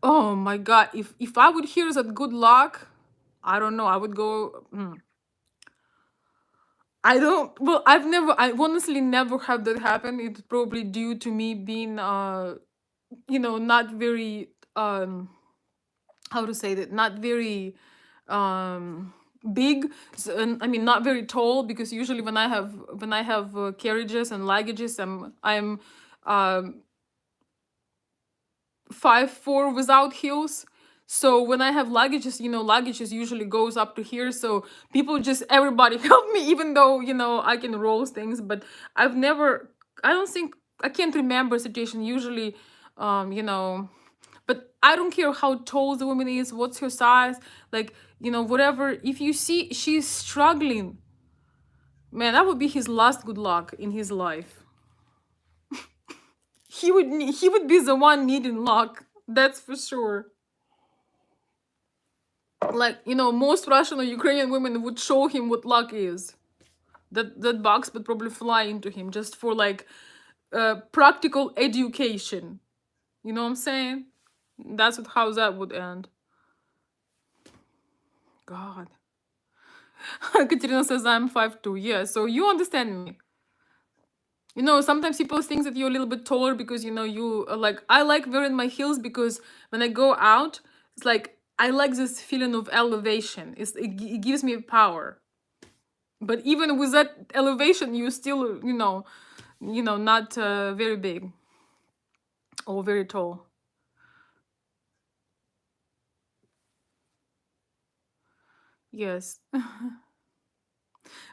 Oh my god, if I would hear that good luck, I don't know, I would go, I don't, well, I honestly never had that happen. It's probably due to me being not very how to say that, not very big. So, and I mean not very tall, because usually when I have carriages and luggages, I'm 5'4" without heels. So when I have luggages, luggages usually goes up to here. So people just, everybody help me, even though, I can roll things. But I don't think, I can't remember a situation. Usually, but I don't care how tall the woman is, what's her size, like, whatever. If you see she's struggling, man, that would be his last good luck in his life. He would be the one needing luck. That's for sure. Like, most Russian or Ukrainian women would show him what luck is. That box would probably fly into him just for like practical education. You know what I'm saying? That's how that would end. God. Katerina says I'm 5'2". Yeah, so you understand me. Sometimes people think that you're a little bit taller because, you like, I like wearing my heels because when I go out, it's like, I like this feeling of elevation. It gives me power. But even with that elevation, you still, not very big or very tall. Yes.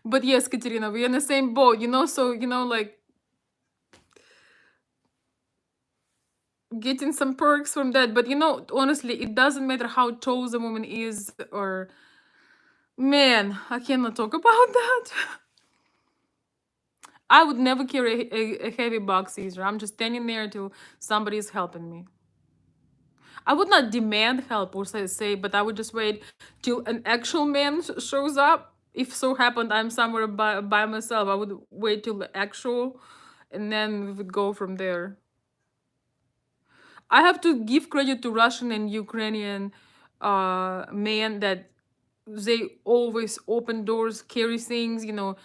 But yes, Katerina, we're in the same boat, so, like, getting some perks from that. But, honestly, it doesn't matter how tall the woman is, or, man, I cannot talk about that. I would never carry a heavy box either. I'm just standing there till somebody is helping me. I would not demand help or say, but I would just wait till an actual man shows up. If so happened I'm somewhere by myself, I would wait till the actual, and then we would go from there. I have to give credit to Russian and Ukrainian men that they always open doors, carry things, you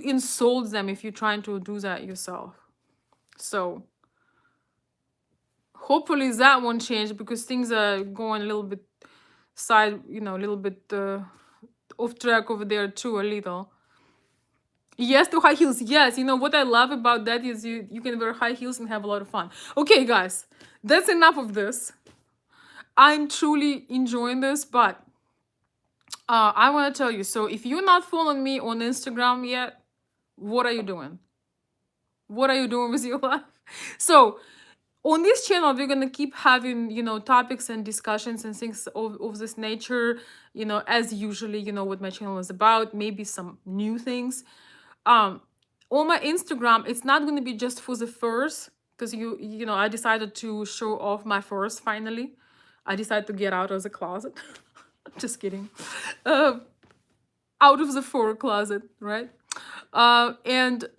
insult them if you're trying to do that yourself. So hopefully that won't change, because things are going a little bit a little bit off track over there too, a little. Yes to high heels. Yes, you know what I love about that is you can wear high heels and have a lot of fun. Okay, guys, that's enough of this. I'm truly enjoying this, but I want to tell you. So if you're not following me on Instagram yet, what are you doing? What are you doing with your life? So on this channel, we're gonna keep having, topics and discussions and things of this nature, as usually, what my channel is about, maybe some new things. um on my Instagram, it's not going to be just for the furs, because I decided to show off my furs finally. I decided to get out of the closet. Just kidding. uh, Out of the fur closet, right? And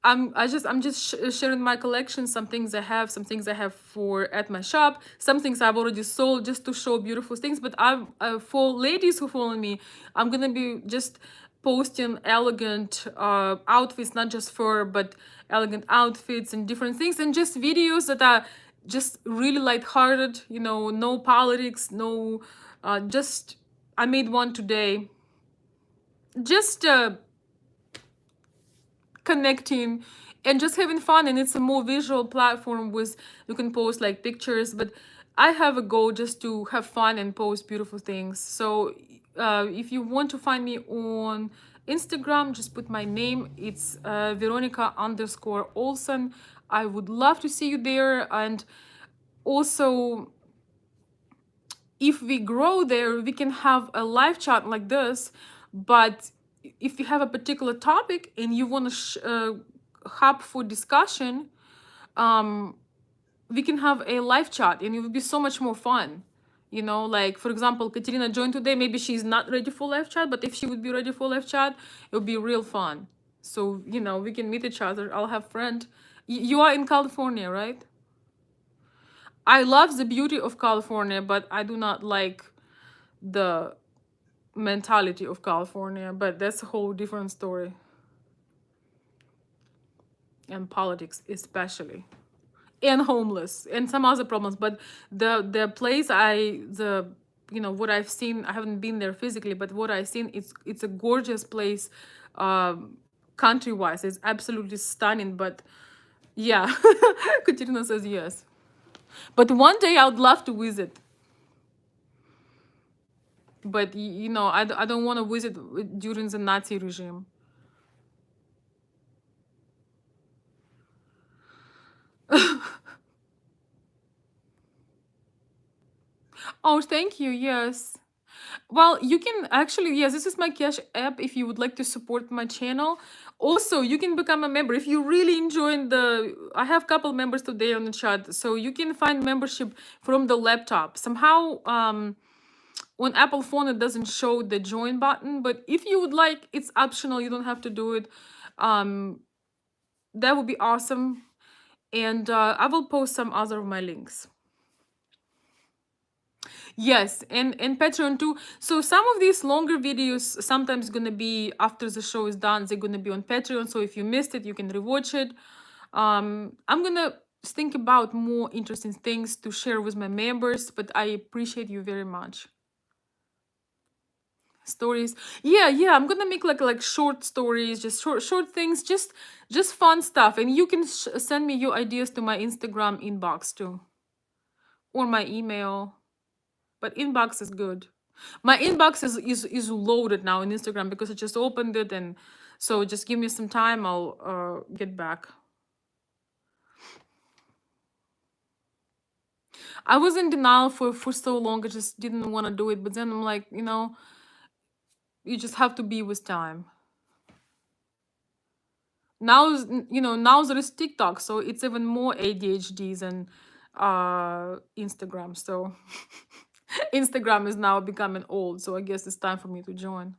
I'm just sharing my collection, some things I have, some things I have for at my shop, some things I've already sold, just to show beautiful things. But I'm for ladies who follow me, I'm gonna be just posting elegant outfits, not just fur, but elegant outfits and different things, and just videos that are just really lighthearted, no politics, no, just I made one today, just connecting and just having fun. And it's a more visual platform with, you can post like pictures, but I have a goal just to have fun and post beautiful things. So if you want to find me on Instagram, just put my name. It's Veronica_Olsen. I would love to see you there. And also, if we grow there, we can have a live chat like this. But if you have a particular topic and you want to hub for discussion, um, we can have a live chat, and it would be so much more fun. Like for example, Katerina joined today. Maybe she's not ready for live chat, but if she would be ready for live chat, it would be real fun. So we can meet each other. I'll have friend. You are in California, right? I love the beauty of California, but I do not like the mentality of California, but that's a whole different story. And politics especially. And homeless and some other problems. But the place what I've seen, I haven't been there physically, but what I've seen, it's a gorgeous place. Country wise, it's absolutely stunning. But yeah, Katerina says yes. But one day I would love to visit. But I don't want to visit during the Nazi regime. Oh, thank you. Yes. Well, you can actually, yes, this is my Cash app if you would like to support my channel. Also, you can become a member if you really enjoying I have a couple members today on the chat, so you can find membership from the laptop. Somehow, on Apple phone, it doesn't show the join button, but if you would like, it's optional. You don't have to do it. Um, that would be awesome. And I will post some other of my links. Yes, and Patreon too. So some of these longer videos sometimes gonna be after the show is done, they're gonna be on Patreon. So if you missed it, you can rewatch it. I'm gonna think about more interesting things to share with my members, but I appreciate you very much. Stories. Yeah, I'm gonna make like short stories, just short things, just fun stuff. And you can send me your ideas to my Instagram inbox too, or my email. But inbox is good. My inbox is loaded now on Instagram because I just opened it, and so just give me some time. I'll get back. I was in denial for so long. I just didn't want to do it, but then I'm like, you just have to be with time. Now there is TikTok, so it's even more ADHD than Instagram. So Instagram is now becoming old, so I guess it's time for me to join.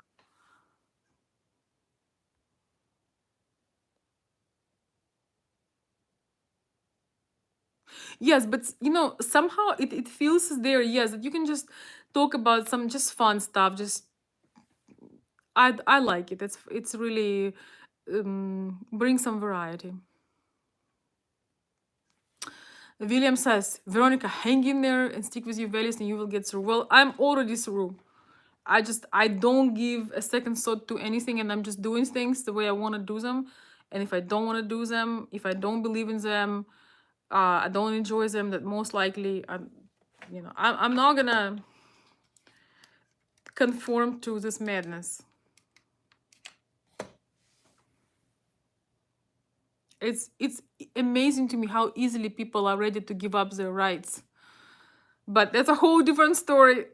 Yes, but somehow it feels there, yes, that you can just talk about some just fun stuff. Just I like it. It's really brings some variety. William says, Veronica, hang in there and stick with your values and you will get through. Well, I'm already through. I don't give a second thought to anything, and I'm just doing things the way I want to do them. And if I don't want to do them, if I don't believe in them, I don't enjoy them, that most likely I'm not gonna conform to this madness. It's amazing to me how easily people are ready to give up their rights. But that's a whole different story.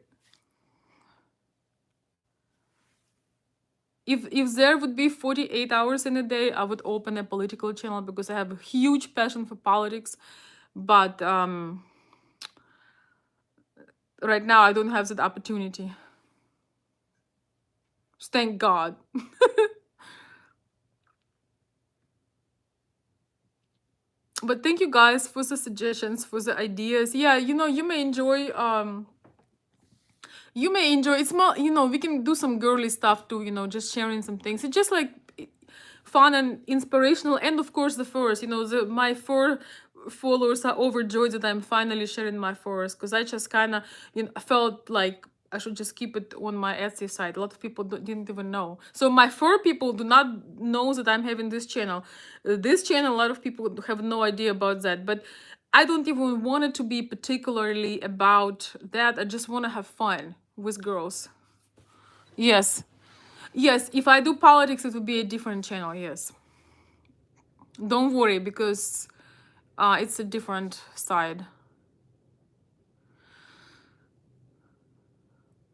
If there would be 48 hours in a day, I would open a political channel because I have a huge passion for politics. But right now I don't have that opportunity. Thank God. But thank you guys for the suggestions, for the ideas. Yeah, you may enjoy it's more, we can do some girly stuff too, just sharing some things. It's just like fun and inspirational. And of course the furs, my fur followers are overjoyed that I'm finally sharing my furs, because I just kind of felt like I should just keep it on my Etsy site. A lot of people didn't even know. So my fur people do not know that I'm having this channel. This channel, a lot of people have no idea about that. But I don't even want it to be particularly about that. I just want to have fun with girls. Yes. Yes, if I do politics, it would be a different channel. Yes. Don't worry, because it's a different side.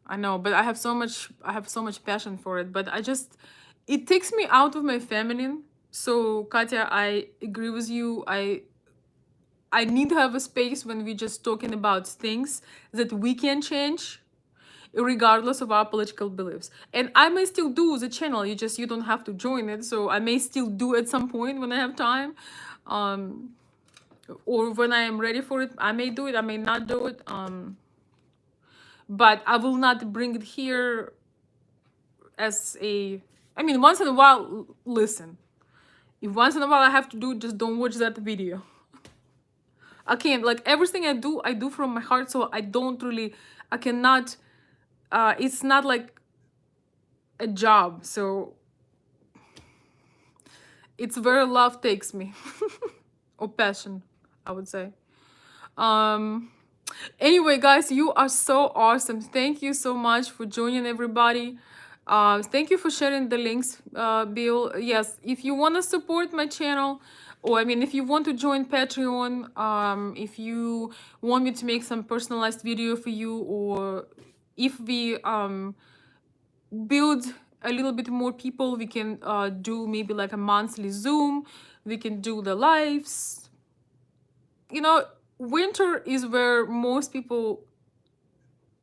I know, but I have so much passion for it. But it takes me out of my feminine. So Katya, I agree with you. I need to have a space when we're just talking about things that we can change regardless of our political beliefs. And I may still do the channel, you don't have to join it. So I may still do at some point when I have time. Or when I am ready for it, I may do it, I may not do it. But I will not bring it here as once in a while, listen. If once in a while I have to do it, just don't watch that video. I can't, like, everything I do from my heart, so I cannot, it's not like a job, so it's where love takes me. Or passion, I would say. Anyway, guys, you are so awesome. Thank you so much for joining, everybody. Thank you for sharing the links, Bill. Yes, if you want to support my channel, or if you want to join Patreon, if you want me to make some personalized video for you, or if we build a little bit more people, we can do maybe like a monthly Zoom. We can do the lives. Winter is where most people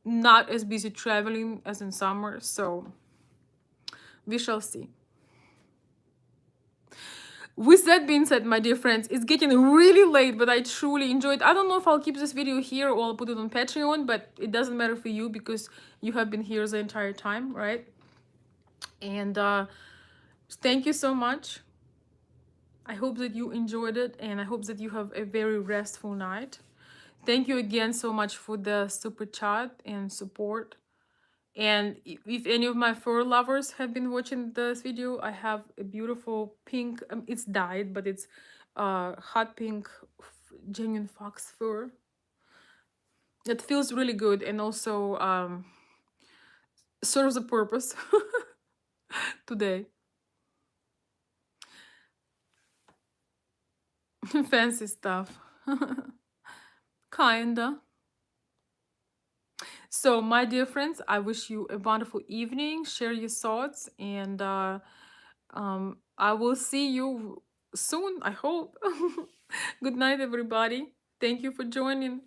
not as busy traveling as in summer, so we shall see. With that being said, my dear friends, it's getting really late, but I truly enjoyed. I don't know if I'll keep this video here or I'll put it on Patreon, but it doesn't matter for you because you have been here the entire time, right? And thank you so much. I hope that you enjoyed it, and I hope that you have a very restful night. Thank you again so much for the super chat and support. And if any of my fur lovers have been watching this video, I have a beautiful pink, it's dyed, but it's hot pink genuine fox fur. It feels really good, and also serves a purpose today. Fancy stuff. Kinda. So, my dear friends, I wish you a wonderful evening. Share your thoughts, and I will see you soon, I hope. Good night, everybody. Thank you for joining.